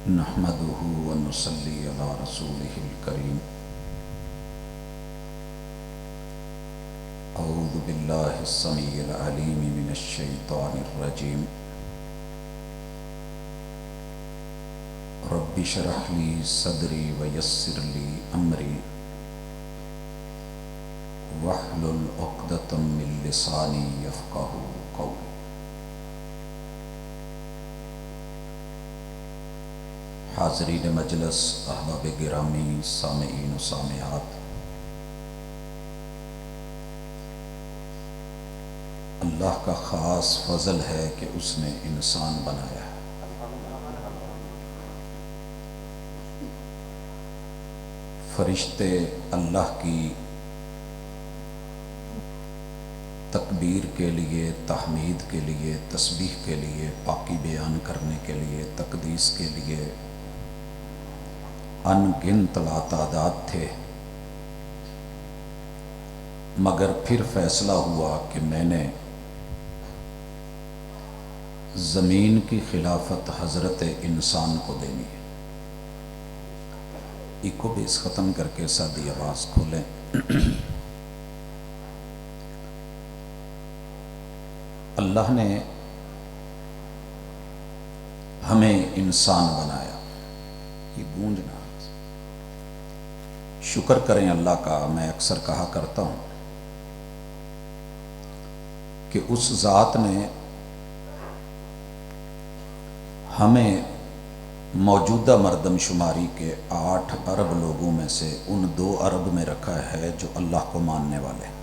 نحمده ونصلي على رسوله الكريم أعوذ بالله السميع العليم من الشيطان الرجيم رب اشرح لي صدري ويسر لي أمري واحلل عقدة من لساني يفقهوا قولي. حاضرین مجلس، احباب گرامی، سامعین و سامعات، اللہ کا خاص فضل ہے کہ اس نے انسان بنایا ہے۔ فرشتے اللہ کی تکبیر کے لیے، تحمید کے لیے، تسبیح کے لیے، پاکی بیان کرنے کے لیے، تقدیس کے لیے ان گنت لاتعداد تھے، مگر پھر فیصلہ ہوا کہ میں نے زمین کی خلافت حضرت انسان کو دینی ہے۔ ایکو بیس ختم کر کے سادی آواز کھولیں۔ اللہ نے ہمیں انسان بنایا، یہ گونجنا، شکر کریں اللہ کا۔ میں اکثر کہا کرتا ہوں کہ اس ذات نے ہمیں موجودہ مردم شماری کے 8 ارب لوگوں میں سے ان 2 ارب میں رکھا ہے جو اللہ کو ماننے والے ہیں،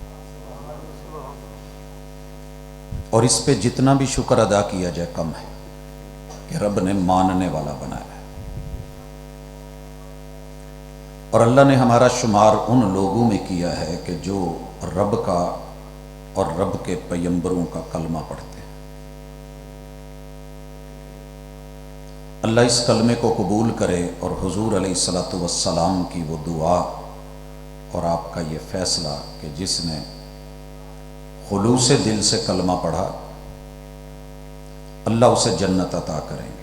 اور اس پہ جتنا بھی شکر ادا کیا جائے کم ہے کہ رب نے ماننے والا بنایا ہے۔ اور اللہ نے ہمارا شمار ان لوگوں میں کیا ہے کہ جو رب کا اور رب کے پیغمبروں کا کلمہ پڑھتے ہیں۔ اللہ اس کلمے کو قبول کرے اور حضور علیہ الصلوۃ والسلام کی وہ دعا اور آپ کا یہ فیصلہ کہ جس نے خلوص دل سے کلمہ پڑھا اللہ اسے جنت عطا کریں گے۔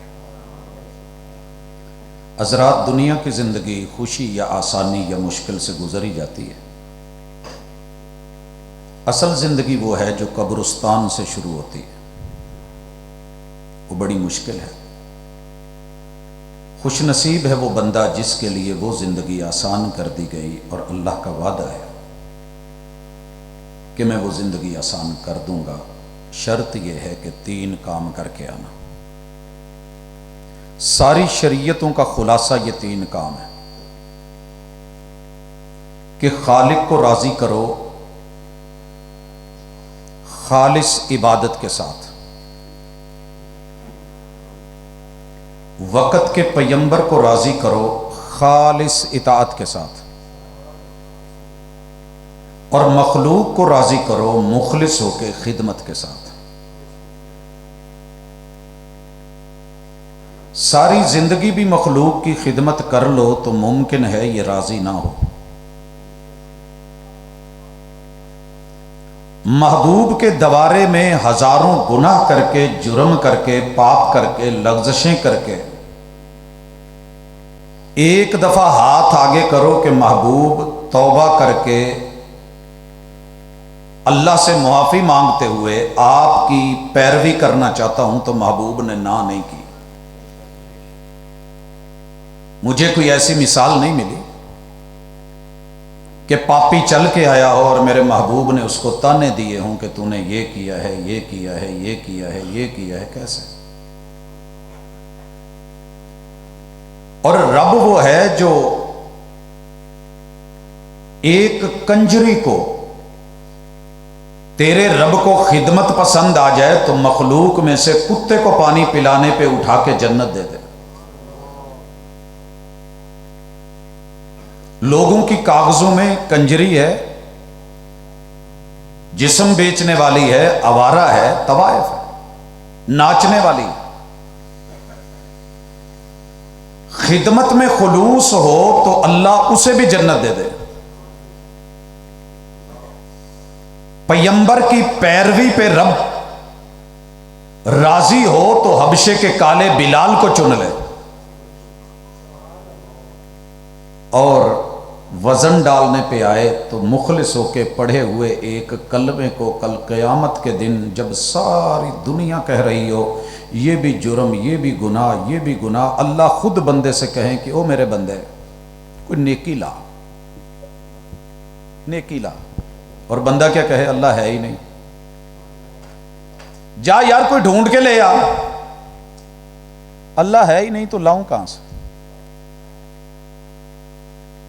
حضرات، دنیا کی زندگی خوشی یا آسانی یا مشکل سے گزری جاتی ہے۔ اصل زندگی وہ ہے جو قبرستان سے شروع ہوتی ہے، وہ بڑی مشکل ہے۔ خوش نصیب ہے وہ بندہ جس کے لیے وہ زندگی آسان کر دی گئی، اور اللہ کا وعدہ ہے کہ میں وہ زندگی آسان کر دوں گا، شرط یہ ہے کہ 3 کام کر کے آنا۔ ساری شریعتوں کا خلاصہ یہ 3 کام ہے کہ خالق کو راضی کرو خالص عبادت کے ساتھ، وقت کے پیغمبر کو راضی کرو خالص اطاعت کے ساتھ، اور مخلوق کو راضی کرو مخلص ہو کے خدمت کے ساتھ۔ ساری زندگی بھی مخلوق کی خدمت کر لو تو ممکن ہے یہ راضی نہ ہو۔ محبوب کے دوارے میں ہزاروں گناہ کر کے، جرم کر کے، پاپ کر کے، لغزشیں کر کے ایک دفعہ ہاتھ آگے کرو کہ محبوب توبہ کر کے اللہ سے معافی مانگتے ہوئے آپ کی پیروی کرنا چاہتا ہوں، تو محبوب نے نہ نہیں کی۔ مجھے کوئی ایسی مثال نہیں ملی کہ پاپی چل کے آیا ہو اور میرے محبوب نے اس کو تانے دیے ہوں کہ تو نے یہ کیا ہے، یہ کیا ہے، یہ کیا ہے، یہ کیا ہے۔ کیسے؟ اور رب وہ ہے جو ایک کنجری کو، تیرے رب کو خدمت پسند آ جائے تو مخلوق میں سے کتے کو پانی پلانے پہ اٹھا کے جنت دے دے۔ لوگوں کی کاغذوں میں کنجری ہے، جسم بیچنے والی ہے، آوارہ ہے، طوائف ہے، ناچنے والی۔ خدمت میں خلوص ہو تو اللہ اسے بھی جنت دے دے۔ پیغمبر کی پیروی پہ رب راضی ہو تو حبشے کے کالے بلال کو چن لے۔ اور وزن ڈالنے پہ آئے تو مخلص ہو کے پڑھے ہوئے ایک کلمے کو کل قیامت کے دن جب ساری دنیا کہہ رہی ہو یہ بھی جرم، یہ بھی گناہ، یہ بھی گناہ، اللہ خود بندے سے کہیں کہ او میرے بندے کوئی نیکی لا، نیکی لا، اور بندہ کیا کہے؟ اللہ ہے ہی نہیں، جا یار کوئی ڈھونڈ کے لے آ، اللہ ہے ہی نہیں تو لاؤں کہاں سے؟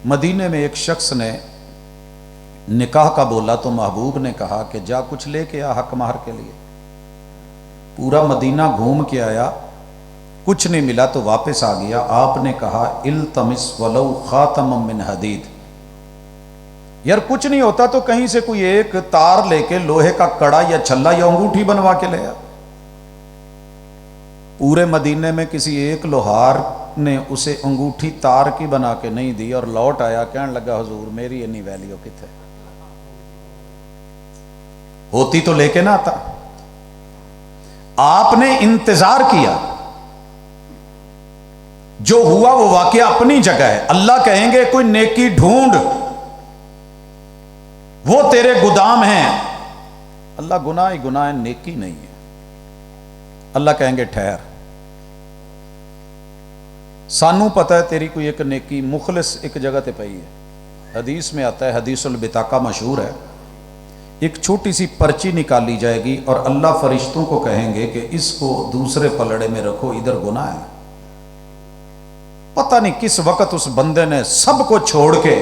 مدینے میں ایک شخص نے نکاح کا بولا تو محبوب نے کہا کہ جا کچھ لے کے آ حق مہر کے لیے۔ پورا مدینہ گھوم کے آیا، کچھ نہیں ملا تو واپس آ گیا۔ آپ نے کہا التمس ولو خاتم من حدید، یار کچھ نہیں ہوتا تو کہیں سے کوئی ایک تار لے کے لوہے کا کڑا یا چھلا یا انگوٹھی بنوا کے لے آ۔ پورے مدینے میں کسی ایک لوہار نے اسے انگوٹھی تار کی بنا کے نہیں دی، اور لوٹ آیا کہنے لگا حضور میری انی ویلیو کتھے، ہوتی تو لے کے نہ آتا۔ آپ نے انتظار کیا، جو ہوا وہ واقعہ اپنی جگہ ہے۔ اللہ کہیں گے کوئی نیکی ڈھونڈ، وہ تیرے گودام ہیں۔ اللہ گناہ ہی گناہ ہے، نیکی نہیں ہے۔ اللہ کہیں گے ٹھہر، سانو پتہ ہے تیری کوئی ایک نیکی مخلص ایک جگہ تے پئی ہے۔ حدیث میں آتا ہے، حدیث البطاقہ مشہور ہے، ایک چھوٹی سی پرچی نکالی جائے گی اور اللہ فرشتوں کو کہیں گے کہ اس کو دوسرے پلڑے میں رکھو، ادھر گناہ ہے۔ پتہ نہیں کس وقت اس بندے نے سب کو چھوڑ کے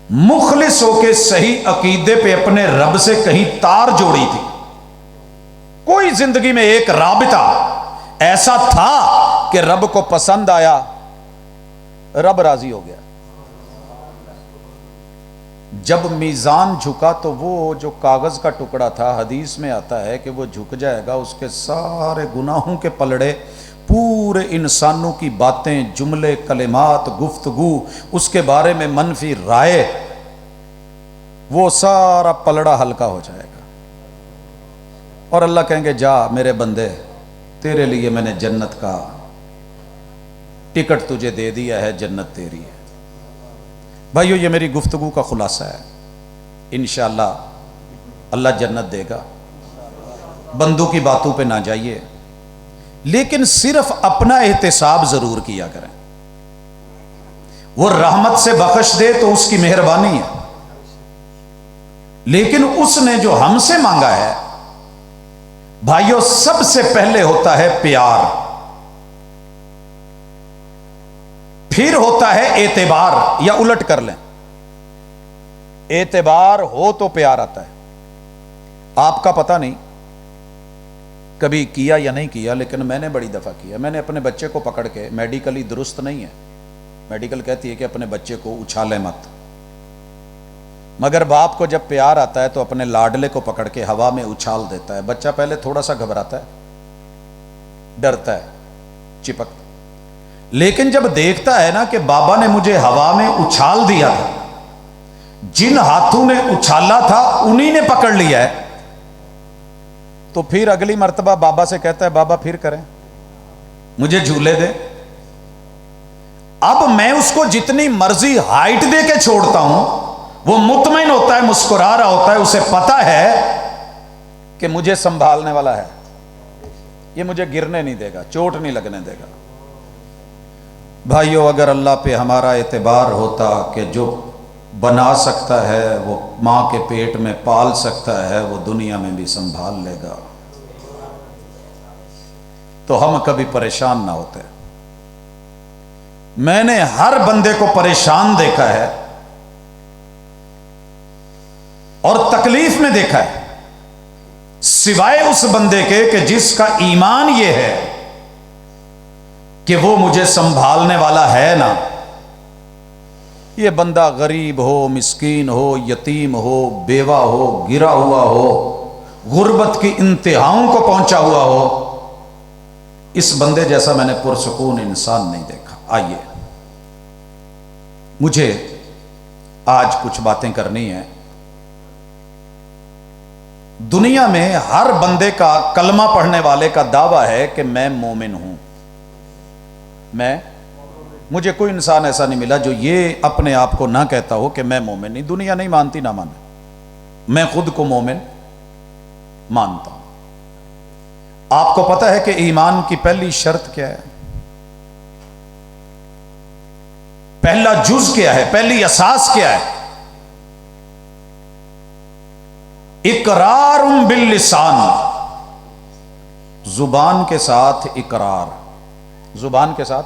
مخلص ہو کے صحیح عقیدے پہ اپنے رب سے کہیں تار جوڑی تھی۔ کوئی زندگی میں ایک رابطہ ایسا تھا کہ رب کو پسند آیا، رب راضی ہو گیا۔ جب میزان جھکا تو وہ جو کاغذ کا ٹکڑا تھا، حدیث میں آتا ہے کہ وہ جھک جائے گا، اس کے سارے گناہوں کے پلڑے، پورے انسانوں کی باتیں، جملے، کلمات، گفتگو، اس کے بارے میں منفی رائے، وہ سارا پلڑا ہلکا ہو جائے گا۔ اور اللہ کہیں گے جا میرے بندے، تیرے لیے میں نے جنت کا ٹکٹ تجھے دے دیا ہے، جنت تیری ہے۔ بھائیو یہ میری گفتگو کا خلاصہ ہے، انشاءاللہ اللہ جنت دے گا۔ بندوں کی باتوں پہ نہ جائیے، لیکن صرف اپنا احتساب ضرور کیا کریں۔ وہ رحمت سے بخش دے تو اس کی مہربانی ہے، لیکن اس نے جو ہم سے مانگا ہے بھائیو، سب سے پہلے ہوتا ہے پیار، پھر ہوتا ہے اعتبار، یا الٹ کر لیں، اعتبار ہو تو پیار آتا ہے۔ آپ کا پتہ نہیں کبھی کیا یا نہیں کیا، لیکن میں نے بڑی دفعہ کیا۔ میں نے اپنے بچے کو پکڑ کے، میڈیکلی درست نہیں ہے، میڈیکل کہتی ہے کہ اپنے بچے کو اچھالے مت، مگر باپ کو جب پیار آتا ہے تو اپنے لاڈلے کو پکڑ کے ہوا میں اچھال دیتا ہے۔ بچہ پہلے تھوڑا سا گھبراتا ہے، ڈرتا ہے، چپکتا، لیکن جب دیکھتا ہے نا کہ بابا نے مجھے ہوا میں اچھال دیا تھا، جن ہاتھوں نے اچھالا تھا انہی نے پکڑ لیا ہے، تو پھر اگلی مرتبہ بابا سے کہتا ہے بابا پھر کریں، مجھے جھولے دے۔ اب میں اس کو جتنی مرضی ہائٹ دے کے چھوڑتا ہوں، وہ مطمئن ہوتا ہے، مسکرا رہا ہوتا ہے، اسے پتا ہے کہ مجھے سنبھالنے والا ہے، یہ مجھے گرنے نہیں دے گا، چوٹ نہیں لگنے دے گا۔ بھائیو اگر اللہ پہ ہمارا اعتبار ہوتا کہ جو بنا سکتا ہے، وہ ماں کے پیٹ میں پال سکتا ہے، وہ دنیا میں بھی سنبھال لے گا، تو ہم کبھی پریشان نہ ہوتے۔ میں نے ہر بندے کو پریشان دیکھا ہے اور تکلیف میں دیکھا ہے، سوائے اس بندے کے کہ جس کا ایمان یہ ہے کہ وہ مجھے سنبھالنے والا ہے نا۔ یہ بندہ غریب ہو، مسکین ہو، یتیم ہو، بیوہ ہو، گرا ہوا ہو، غربت کی انتہاؤں کو پہنچا ہوا ہو، اس بندے جیسا میں نے پرسکون انسان نہیں دیکھا۔ آئیے مجھے آج کچھ باتیں کرنی ہیں۔ دنیا میں ہر بندے کا، کلمہ پڑھنے والے کا دعویٰ ہے کہ میں مومن ہوں، میں مجھے کوئی انسان ایسا نہیں ملا جو یہ اپنے آپ کو نہ کہتا ہو کہ میں مومن نہیں. دنیا نہیں مانتی نہ مانے, میں خود کو مومن مانتا ہوں. آپ کو پتہ ہے کہ ایمان کی پہلی شرط کیا ہے؟ پہلا جز کیا ہے؟ پہلی اساس کیا ہے؟ اقرار باللسان, زبان کے ساتھ اقرار, زبان کے ساتھ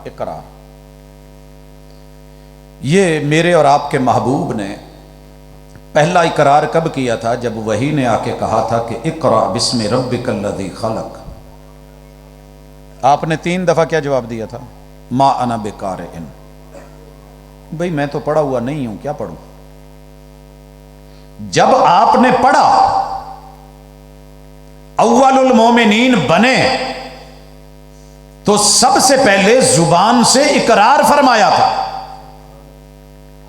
اقرار. یہ میرے اور آپ کے محبوب نے پہلا اقرار کب کیا تھا؟ جب وحی نے آ کے کہا تھا کہ اقرا بسم ربک الذی خلق. آپ نے 3 دفعہ کیا جواب دیا تھا؟ ما انا بقارئ. بھئی میں تو پڑھا ہوا نہیں ہوں, کیا پڑھوں؟ جب آپ نے پڑھا, اول المومنین بنے, تو سب سے پہلے زبان سے اقرار فرمایا تھا.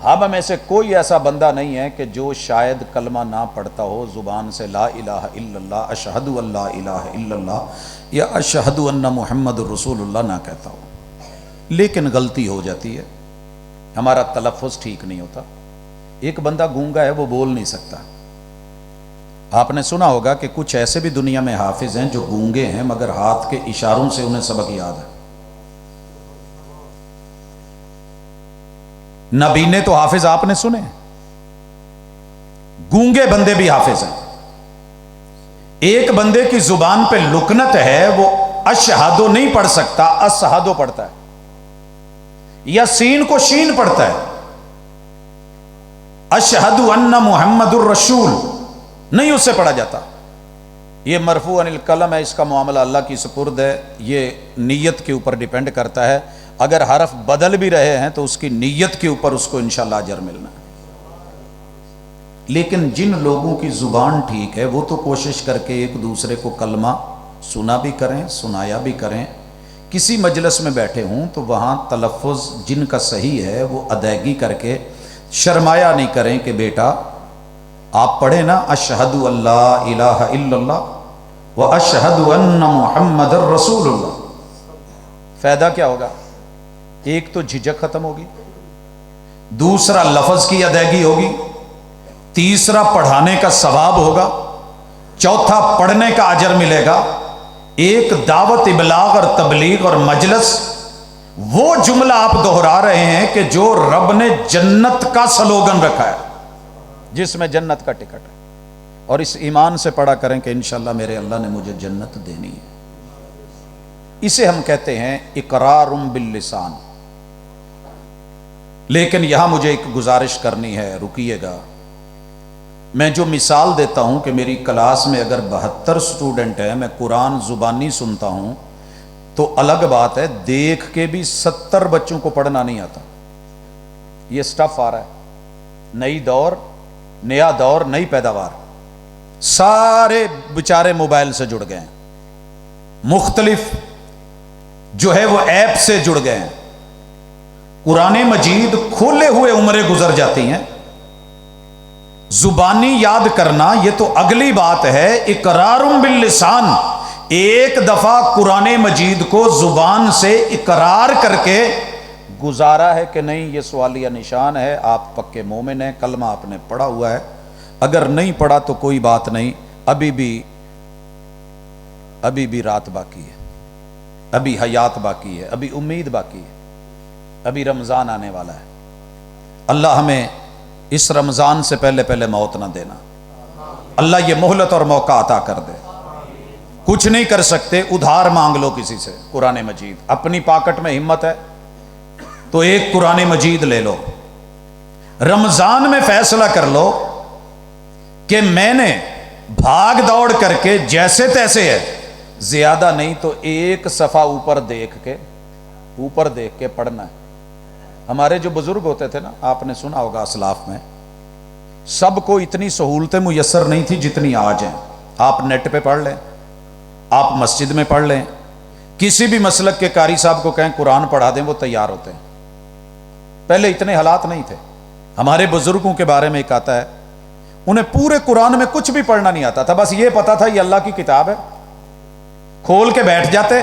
ہم میں سے کوئی ایسا بندہ نہیں ہے کہ جو شاید کلمہ نہ پڑھتا ہو, زبان سے لا الہ الا اللہ, اشہد ان لا الہ الا اللہ یا اشہد ان محمد رسول اللہ نہ کہتا ہو. لیکن غلطی ہو جاتی ہے, ہمارا تلفظ ٹھیک نہیں ہوتا. ایک بندہ گونگا ہے, وہ بول نہیں سکتا. آپ نے سنا ہوگا کہ کچھ ایسے بھی دنیا میں حافظ ہیں جو گونگے ہیں مگر ہاتھ کے اشاروں سے انہیں سبق یاد ہے. نبینے تو حافظ آپ نے سنے, گونگے بندے بھی حافظ ہیں. ایک بندے کی زبان پہ لکنت ہے, وہ اشہدو نہیں پڑھ سکتا, اسہدو پڑھتا ہے, یا سین کو شین پڑھتا ہے. اشہد ان محمد الرسول نہیں اس سے پڑھا جاتا. یہ مرفوع عن القلم ہے, اس کا معاملہ اللہ کی سپرد ہے. یہ نیت کے اوپر ڈیپینڈ کرتا ہے. اگر حرف بدل بھی رہے ہیں تو اس کی نیت کے اوپر اس کو انشاءاللہ اجر ملنا ہے. لیکن جن لوگوں کی زبان ٹھیک ہے وہ تو کوشش کر کے ایک دوسرے کو کلمہ سنا بھی کریں, سنایا بھی کریں. کسی مجلس میں بیٹھے ہوں تو وہاں تلفظ جن کا صحیح ہے وہ ادائیگی کر کے شرمایا نہیں کریں کہ بیٹا آپ پڑھیں نا اشہد اللہ الہ الا اللہ و اشہد ان محمد رسول اللہ. فائدہ کیا ہوگا؟ ایک تو جھجک ختم ہوگی, دوسرا لفظ کی ادائیگی ہوگی, تیسرا پڑھانے کا ثواب ہوگا, چوتھا پڑھنے کا اجر ملے گا. ایک دعوت ابلاغ اور تبلیغ اور مجلس, وہ جملہ آپ دہرا رہے ہیں کہ جو رب نے جنت کا سلوگن رکھا ہے, جس میں جنت کا ٹکٹ ہے. اور اس ایمان سے پڑھا کریں کہ انشاءاللہ میرے اللہ نے مجھے جنت دینی ہے. اسے ہم کہتے ہیں اقرار باللسان. لیکن یہاں مجھے ایک گزارش کرنی ہے, رکیے گا. میں جو مثال دیتا ہوں کہ میری کلاس میں اگر 72 سٹوڈنٹ ہیں, میں قرآن زبانی سنتا ہوں تو الگ بات ہے, دیکھ کے بھی 70 بچوں کو پڑھنا نہیں آتا. یہ سٹف آ رہا ہے, نئی دور, نیا دور, نئی پیداوار. سارے بیچارے موبائل سے جڑ گئے ہیں, مختلف جو ہے وہ ایپ سے جڑ گئے ہیں. قرآن مجید کھولے ہوئے عمریں گزر جاتی ہیں. زبانی یاد کرنا یہ تو اگلی بات ہے. اقرار باللسان, ایک دفعہ قرآن مجید کو زبان سے اقرار کر کے گزارا ہے کہ نہیں, یہ سوالیہ نشان ہے. آپ پکے مومن ہیں, کلمہ آپ نے پڑھا ہوا ہے. اگر نہیں پڑھا تو کوئی بات نہیں, ابھی بھی رات باقی ہے, ابھی حیات باقی ہے, ابھی امید باقی ہے, ابھی رمضان آنے والا ہے. اللہ ہمیں اس رمضان سے پہلے موت نہ دینا. اللہ یہ مہلت اور موقع عطا کر دے. کچھ نہیں کر سکتے, ادھار مانگ لو کسی سے قرآن مجید. اپنی پاکٹ میں ہمت ہے تو ایک قرآن مجید لے لو. رمضان میں فیصلہ کر لو کہ میں نے بھاگ دوڑ کر کے جیسے تیسے ہے, زیادہ نہیں تو ایک صفحہ اوپر دیکھ کے پڑھنا ہے. ہمارے جو بزرگ ہوتے تھے نا, آپ نے سنا ہوگا اسلاف میں, سب کو اتنی سہولتیں میسر نہیں تھی جتنی آج ہیں. آپ نیٹ پہ پڑھ لیں, آپ مسجد میں پڑھ لیں, کسی بھی مسلک کے قاری صاحب کو کہیں قرآن پڑھا دیں, وہ تیار ہوتے ہیں. پہلے اتنے حالات نہیں تھے. ہمارے بزرگوں کے بارے میں ایک آتا ہے, انہیں پورے قرآن میں کچھ بھی پڑھنا نہیں آتا تھا, بس یہ پتا تھا یہ اللہ کی کتاب ہے. کھول کے بیٹھ جاتے,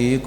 1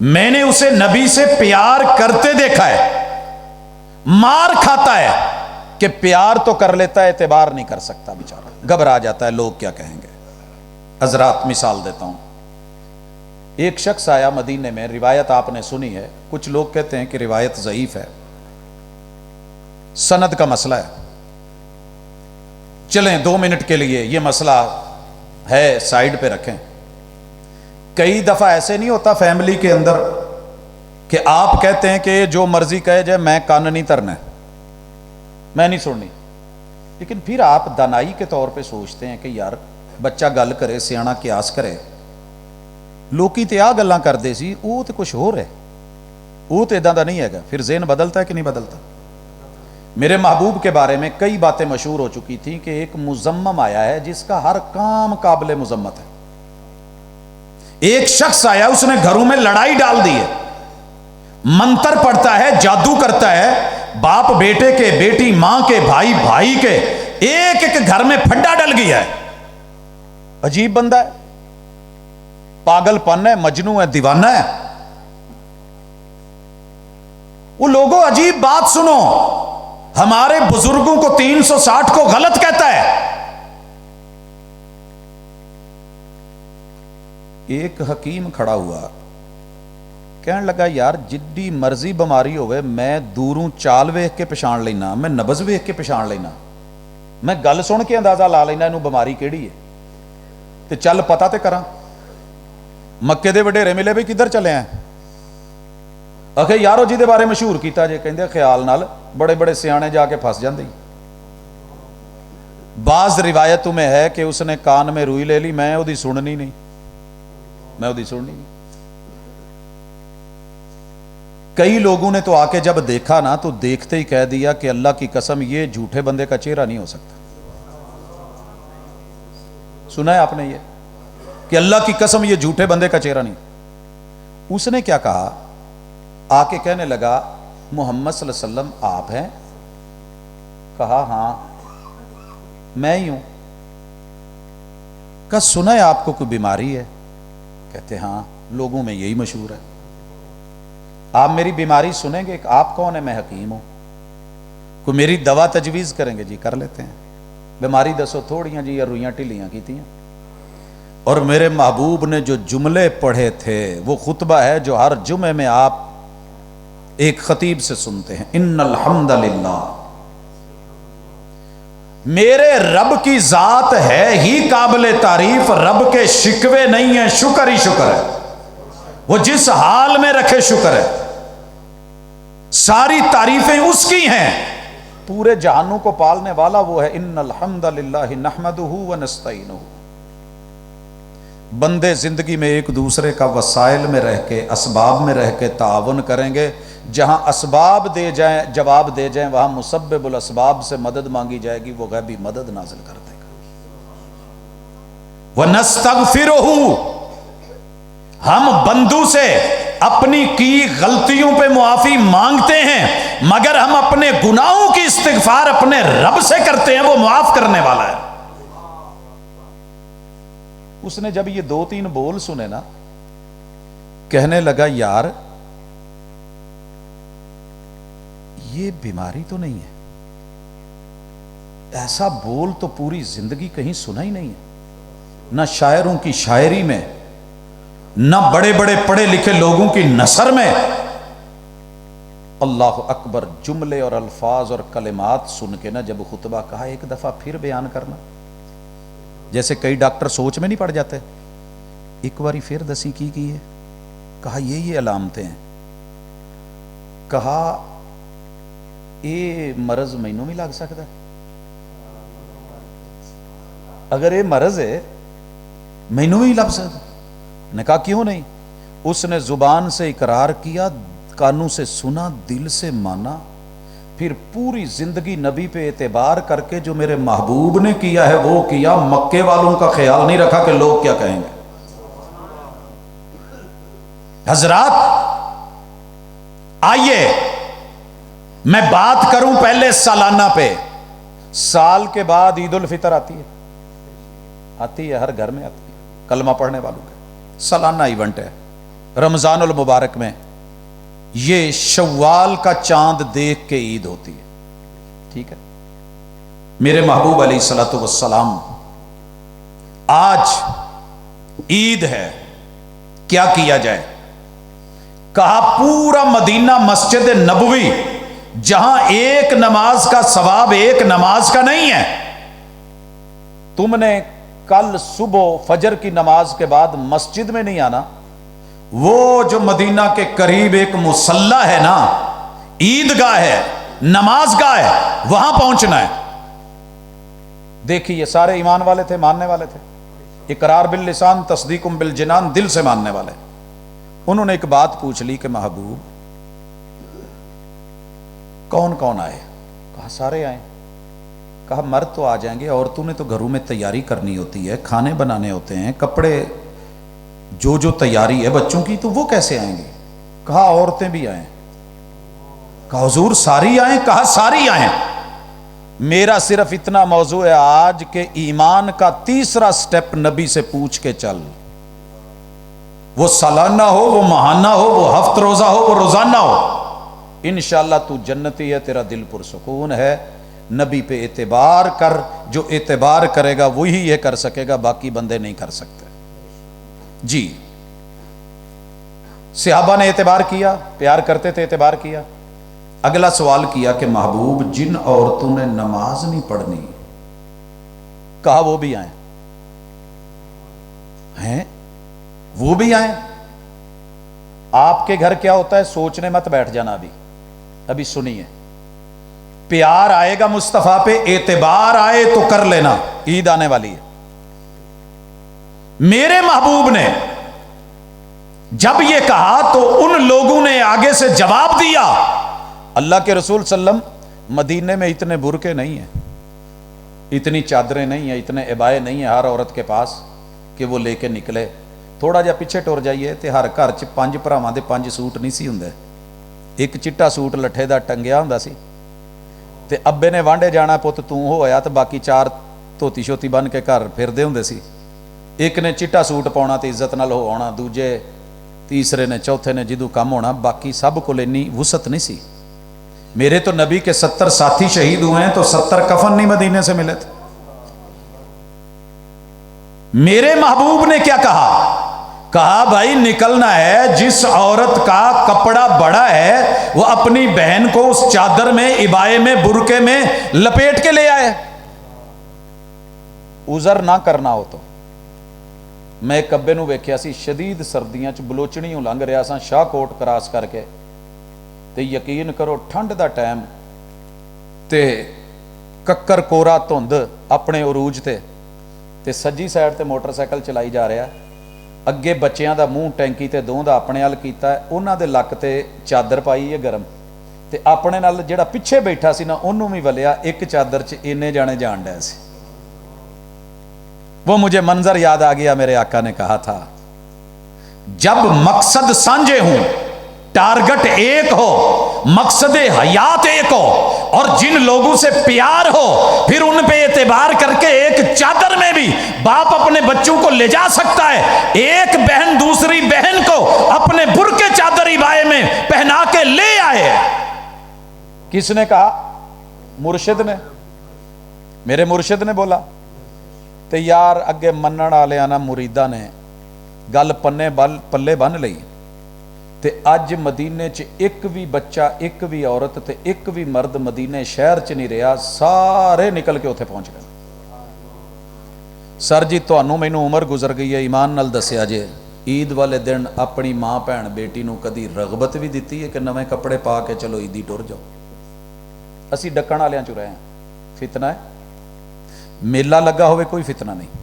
میں نے اسے نبی سے پیار کرتے دیکھا ہے، مار کھاتا ہے کہ پیار تو کر لیتا ہے، اعتبار نہیں کر سکتا بیچارہ، گھبرا جاتا ہے لوگ کیا کہیں گے۔ حضرات مثال دیتا ہوں، ایک شخص آیا مدینے میں، روایت آپ نے سنی ہے، کچھ لوگ کہتے ہیں کہ روایت ضعیف ہے، سند کا مسئلہ ہے، چلیں 2 منٹ کے لیے یہ مسئلہ ہے سائیڈ پہ رکھیں۔ کئی دفعہ ایسے نہیں ہوتا فیملی کے اندر کہ آپ کہتے ہیں کہ جو مرضی کہے جائے، میں کان نہیں ترنا ہے، میں نہیں سننی، لیکن پھر آپ دانائی کے طور پہ سوچتے ہیں کہ یار بچہ گل کرے، سیانا قیاس کرے، لوکی تے آ گلاں کردے سی، وہ تے کچھ ہو رہے، وہ تے اداں دا نہیں ہے گا، پھر ذہن بدلتا ہے کہ نہیں بدلتا۔ میرے محبوب کے بارے میں کئی باتیں مشہور ہو چکی تھیں کہ ایک مزمم آیا ہے جس کا ہر کام قابل مذمت ہے۔ ایک شخص آیا، اس نے گھروں میں لڑائی ڈال دی ہے، منتر پڑتا ہے، جادو کرتا ہے، باپ بیٹے کے، بیٹی ماں کے، بھائی بھائی کے، ایک ایک گھر میں پھڈا ڈل گیا ہے۔ عجیب بندہ ہے، پاگل پن ہے، مجنوں ہے، دیوانہ ہے۔ وہ لوگوں عجیب بات سنو، ہمارے بزرگوں کو 360 کو غلط کہتا ہے۔ ایک حکیم کھڑا ہوا، کہنے لگا یار جڈی مرضی بیماری ہوئے، میں دوروں چال ویکھ کے پچھان لینا، میں نبض ویکھ کے پچھان لینا، میں گل سن کے اندازہ لا لینا انہوں بیماری کیڑی ہے، تے چل پتا تے کراں۔ مکے دے وڈیرے ملے بھی کدھر چلے ہیں؟ آخے یارو جی دے بارے مشہور کیتا جے، کہندے خیال نال بڑے بڑے سیانے جا کے پھنس جاندے۔ بعض روایتوں میں ہے کہ اس نے کان میں روئی لے لی، میں وہ دی سننی نہیں، میں وہ دی سننی نہیں۔ کئی لوگوں نے تو آ کے جب دیکھا نا تو دیکھتے ہی کہہ دیا کہ اللہ کی قسم یہ جھوٹے بندے کا چہرہ نہیں ہو سکتا۔ سنا ہے آپ نے یہ کہ اللہ کی قسم یہ جھوٹے بندے کا چہرہ نہیں۔ اس نے کیا کہا، آ کے کہنے لگا محمد صلی اللہ علیہ وسلم آپ ہیں؟ کہا ہاں میں ہی ہوں۔ کہا سنا ہے آپ کو کوئی بیماری ہے؟ کہتے ہاں لوگوں میں یہی مشہور ہے۔ آپ میری بیماری سنیں گے؟ آپ کون ہے؟ میں حکیم ہوں، کوئی میری دوا تجویز کریں گے؟ جی کر لیتے ہیں۔ بیماری دسو تھوڑیاں جی یا رویاں ٹھلیاں کیتیاں؟ اور میرے محبوب نے جو جملے پڑھے تھے وہ خطبہ ہے جو ہر جمعے میں آپ ایک خطیب سے سنتے ہیں، ان الحمدللہ، میرے رب کی ذات ہے ہی قابل تعریف، رب کے شکوے نہیں ہیں، شکر ہی شکر ہے، وہ جس حال میں رکھے شکر ہے، ساری تعریفیں اس کی ہیں، پورے جہانوں کو پالنے والا وہ ہے۔ ان الحمدللہ نحمدہ ونستعینہ۔ بندے زندگی میں ایک دوسرے کا وسائل میں رہ کے، اسباب میں رہ کے تعاون کریں گے، جہاں اسباب دے جائیں، جواب دے جائیں، وہاں مسبب الاسباب سے مدد مانگی جائے گی، وہ غیبی مدد نازل کر دے گا۔ وَنَسْتَغْفِرُهُ، ہم بندوں سے اپنی کی غلطیوں پہ معافی مانگتے ہیں، مگر ہم اپنے گناہوں کی استغفار اپنے رب سے کرتے ہیں، وہ معاف کرنے والا ہے۔ اس نے جب یہ 2-3 بول سنے نا، کہنے لگا یار یہ بیماری تو نہیں ہے، ایسا بول تو پوری زندگی کہیں سنا ہی نہیں ہے، نہ شاعروں کی شاعری میں، نہ بڑے بڑے پڑھے لکھے لوگوں کی نثر میں۔ اللہ اکبر، جملے اور الفاظ اور کلمات سن کے نا جب خطبہ کہا، ایک دفعہ پھر بیان کرنا، جیسے کئی ڈاکٹر سوچ میں نہیں پڑ جاتے، ایک باری پھر دسی کی ہے، کہا یہ علامتیں ہیں، کہا یہ مرض مینوں بھی لگ سکتا ہے، اگر یہ مرض ہے مینوں بھی لگ سکتا ہے۔ نے کہا کیوں نہیں؟ اس نے زبان سے اقرار کیا، کانوں سے سنا، دل سے مانا، پھر پوری زندگی نبی پہ اعتبار کر کے جو میرے محبوب نے کیا ہے وہ کیا، مکے والوں کا خیال نہیں رکھا کہ لوگ کیا کہیں گے۔ حضرات آئیے میں بات کروں پہلے سالانہ پہ۔ سال کے بعد عید الفطر آتی ہے، ہر گھر میں آتی ہے، کلمہ پڑھنے والوں کے سالانہ ایونٹ ہے۔ رمضان المبارک میں یہ شوال کا چاند دیکھ کے عید ہوتی ہے، ٹھیک ہے؟ میرے محبوب علیہ الصلوۃ والسلام آج عید ہے، کیا کیا جائے؟ کہا پورا مدینہ مسجد نبوی، جہاں ایک نماز کا ثواب ایک نماز کا نہیں ہے، تم نے کل صبح فجر کی نماز کے بعد مسجد میں نہیں آنا، وہ جو مدینہ کے قریب ایک مصلی ہے نا، عیدگاہ ہے، نماز گاہ ہے، وہاں پہنچنا ہے۔ دیکھیے یہ سارے ایمان والے تھے، ماننے والے تھے، اقرار باللسان تصدیق بالجنان، دل سے ماننے والے۔ انہوں نے ایک بات پوچھ لی کہ محبوب کون کون آئے؟ کہا سارے آئے۔ کہا مرد تو آ جائیں گے، عورتوں نے تو گھروں میں تیاری کرنی ہوتی ہے، کھانے بنانے ہوتے ہیں، کپڑے جو تیاری ہے بچوں کی، تو وہ کیسے آئیں گے؟ کہا عورتیں بھی آئیں۔ کہا حضور ساری آئیں؟ کہا ساری آئیں۔ میرا صرف اتنا موضوع ہے آج کہ ایمان کا تیسرا سٹیپ نبی سے پوچھ کے چل، وہ سالانہ ہو، وہ ماہانہ ہو، وہ ہفت روزہ ہو، وہ روزانہ ہو، انشاءاللہ تو جنتی ہے، تیرا دل پرسکون ہے۔ نبی پہ اعتبار کر، جو اعتبار کرے گا وہی یہ کر سکے گا، باقی بندے نہیں کر سکتے۔ جی صحابہ نے اعتبار کیا، پیار کرتے تھے، اعتبار کیا۔ اگلا سوال کیا کہ محبوب جن عورتوں نے نماز نہیں پڑھنی، کہا وہ بھی آئیں۔ ہیں وہ بھی آئیں؟ آپ کے گھر کیا ہوتا ہے سوچنے مت بیٹھ جانا، ابھی سنیے۔ پیار آئے گا مصطفیٰ پہ، اعتبار آئے تو کر لینا، عید آنے والی ہے۔ میرے محبوب نے جب یہ کہا تو ان لوگوں نے آگے سے جواب دیا، اللہ کے رسول صلی اللہ علیہ وسلم مدینے میں اتنے برقعے نہیں ہیں، اتنی چادریں نہیں ہیں، اتنے عبائے نہیں ہیں ہر عورت کے پاس کہ وہ لے کے نکلے۔ تھوڑا جا پیچھے ٹر جائیے تے ہر گھر چ 5 بھراواں دے 5 سوٹ نہیں سی ہوندے، ایک چٹا سوٹ لٹھے دا ٹنگیا ہوندا سی، تے ابے نے وانڈے جانا پت تو ہویا تے باقی 4 دھوتی شوتی بن کے گھر پھردے ہوندے سی۔ ایک نے چٹا سوٹ پاؤنا تے عزت نال ہو آنا، دوجے تیسرے نے چوتھے نے جدوں کم ہونا، باقی سب کو لینی وسعت نہیں سی۔ میرے تو نبی کے 70 ساتھی شہید ہوئے ہیں تو 70 کفن نہیں مدینے سے ملے تھے۔ میرے محبوب نے کیا کہا بھائی نکلنا ہے، جس عورت کا کپڑا بڑا ہے وہ اپنی بہن کو اس چادر میں، عبائے میں، برقعے میں لپیٹ کے لے آئے۔ عذر نہ کرنا ہو تو میں ایک ابے نو ویکھیا سی، شدید سردیاں چ بلوچڑیوں لنگ رہا سا شاہ کوٹ کراس کر کے، تے یقین کرو ٹھنڈ دا ٹائم تے ککر کورا دھند اپنے عروج تے سجی سائڈ تے موٹر سائیکل چلائی جا رہا، اگے بچیاں دا منہ ٹینکی تے دوں دا اپنے حل کیتا ہے، انہاں دے لک تے چادر پائی ہے گرم، تے اپنے نال جڑا پیچھے بیٹھا سی نا انہوں بھی ولیا، ایک چادر چ اینے جانے جان ڈیا سی۔ وہ مجھے منظر یاد آ گیا، میرے آقا نے کہا تھا جب مقصد سانجھے ہوں، ٹارگٹ ایک ہو، مقصد حیات ایک ہو، اور جن لوگوں سے پیار ہو پھر ان پہ اعتبار کر کے ایک چادر میں بھی باپ اپنے بچوں کو لے جا سکتا ہے، ایک بہن دوسری بہن کو اپنے برقعے چادر عبائے میں پہنا کے لے آئے۔ کس نے کہا؟ مرشد نے، میرے مرشد نے بولا۔ تے یار اگے منن والے نا مریداں نے گل پلے بن لئی، تے اج مدینے چ ایک بھی بچہ، ایک بھی عورت تے ایک بھی مرد مدینے شہر چ نہیں رہا، سارے نکل کے اتنے پہنچ گئے۔ سر جی تانوں مینوں عمر گزر گئی ہے، ایمان نال دسیا جے عید والے دن اپنی ماں بھن بیٹی نو کدی رغبت بھی دیتی ہے کہ نویں کپڑے پا کے چلو عیدی ٹر جاؤ؟ اسی ڈکن والےاں چ رہے ہیں۔ فتنہ ہے، میلہ لگا ہوئے کوئی فتنہ نہیں،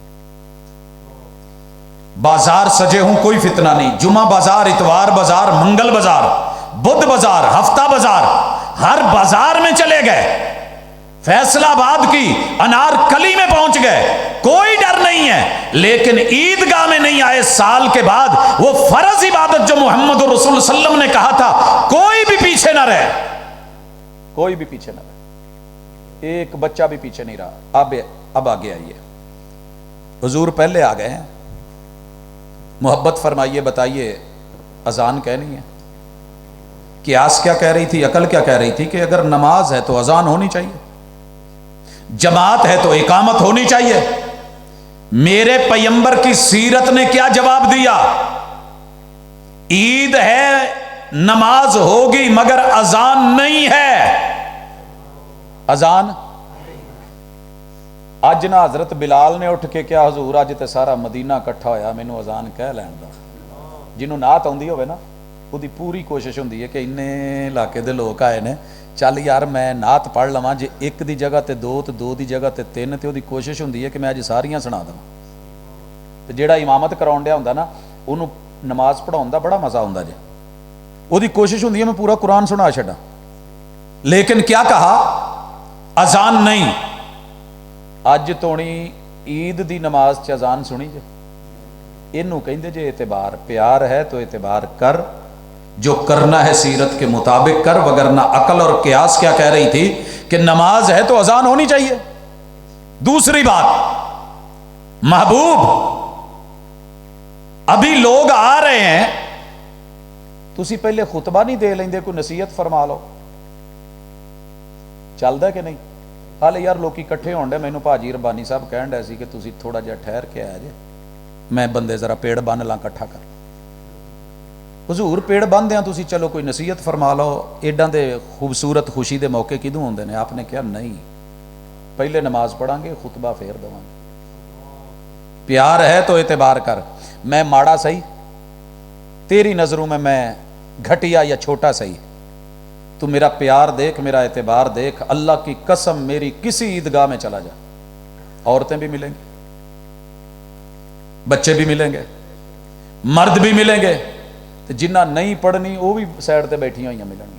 بازار سجے ہوں کوئی فتنہ نہیں، جمعہ بازار، اتوار بازار، منگل بازار، بدھ بازار، ہفتہ بازار، ہر بازار میں چلے گئے، فیصلہ آباد کی انار کلی میں پہنچ گئے، کوئی ڈر نہیں ہے، لیکن عیدگاہ میں نہیں آئے۔ سال کے بعد وہ فرض عبادت جو محمد رسول صلی اللہ علیہ وسلم نے کہا تھا کوئی بھی پیچھے نہ رہے، کوئی بھی پیچھے نہ رہے، ایک بچہ بھی پیچھے نہیں رہا۔ اب آگے آئیے، حضور پہلے آ گئے ہیں، محبت فرمائیے، بتائیے اذان کہنی ہے. قیاس کیا کہہ رہی تھی، عقل کیا کہہ رہی تھی کہ اگر نماز ہے تو اذان ہونی چاہیے، جماعت ہے تو اقامت ہونی چاہیے. میرے پیغمبر کی سیرت نے کیا جواب دیا؟ عید ہے، نماز ہوگی، مگر اذان نہیں ہے. اذان اج نہ حضرت بلال نے اٹھ کے کیا حضور اج تے سارا مدینہ کٹھا ہویا مینوں اذان کہہ لین دا. جنہوں نعت آندی ہوئے نا وہ دی پوری کوشش ہوندی ہے کہ انے علاقے دے لوگ آئے نے، چل یار میں نعت پڑھ لواں، جے ایک دی جگہ تے دو تے دو دی جگہ تے تین، تے وہ دی کوشش ہوندی ہے کہ میں اج ساریاں سنا دواں. تے جیڑا امامت کراون ڈیا ہوندا نا انہوں نماز پڑھاؤن دا بڑا مزہ ہوندا جے، وہ دی کوشش ہوندی ہے میں پورا قرآن سنا چھڈاں. لیکن کیا کہا؟ اذان نہیں. اج تونی عید دی نماز چ اذان سنی جے، اینوں کہندے جے اعتبار. پیار ہے تو اعتبار کر، جو کرنا ہے سیرت کے مطابق کر، وگرنہ عقل اور قیاس کیا کہہ رہی تھی کہ نماز ہے تو اذان ہونی چاہیے. دوسری بات، محبوب ابھی لوگ آ رہے ہیں، تسی پہلے خطبہ نہیں دے لیندے، کوئی نصیحت فرما لو. چلدا کہ نہیں؟ حال یار لوکی کٹھے ہون ڈے، مینوں بھاجی ربانی صاحب کہن ڈے سی کہ تسی تھوڑا جہا ٹھہر کے آیا جے، میں بندے ذرا پیڑ بن لاں کٹھا کر. حضور پیڑ بن دیاں تسی چلو کوئی نصیحت فرما لو، ایڈاں دے خوبصورت خوشی دے موقع کدوں ہوندے نے؟ آپ نے کہا نہیں، پہلے نماز پڑھاں گے، خطبہ پھر دواں گے. پیار ہے تو اعتبار کر. میں ماڑا صحیح، تیری نظروں میں گھٹیا یا چھوٹا صحیح، تو میرا پیار دیکھ، میرا اعتبار دیکھ. اللہ کی قسم میری کسی عیدگاہ میں چلا جا، عورتیں بھی ملیں گی، بچے بھی ملیں گے، مرد بھی ملیں گے، جنہ نہیں پڑھنی وہ بھی سائڈ تے بیٹھی ہوئی ملیں گی.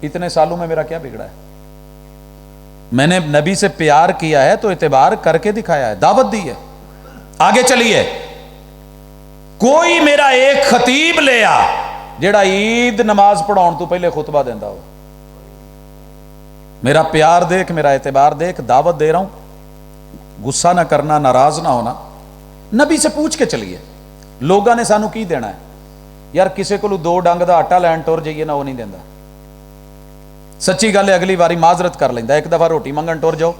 اتنے سالوں میں میرا کیا بگڑا ہے؟ میں نے نبی سے پیار کیا ہے تو اعتبار کر کے دکھایا ہے، دعوت دی ہے. آگے چلیے، کوئی میرا ایک خطیب لے آ جیڑا عید نماز پڑھاؤن تو پہلے خطبہ دیندا ہو. میرا پیار دیکھ، میرا اعتبار دیکھ، دعوت دے رہا ہوں، غصہ نہ کرنا، ناراض نہ ہونا. نبی سے پوچھ کے چلیے، لوگاں نے سانو کی دینا ہے؟ یار کسے کو 2 ڈنگ دا آٹا لین ٹور جائیے نا، وہ نہیں دیندا. سچی گل ہے، اگلی واری معذرت کر لیندا. ایک دفعہ روٹی منگن ٹور جاؤ،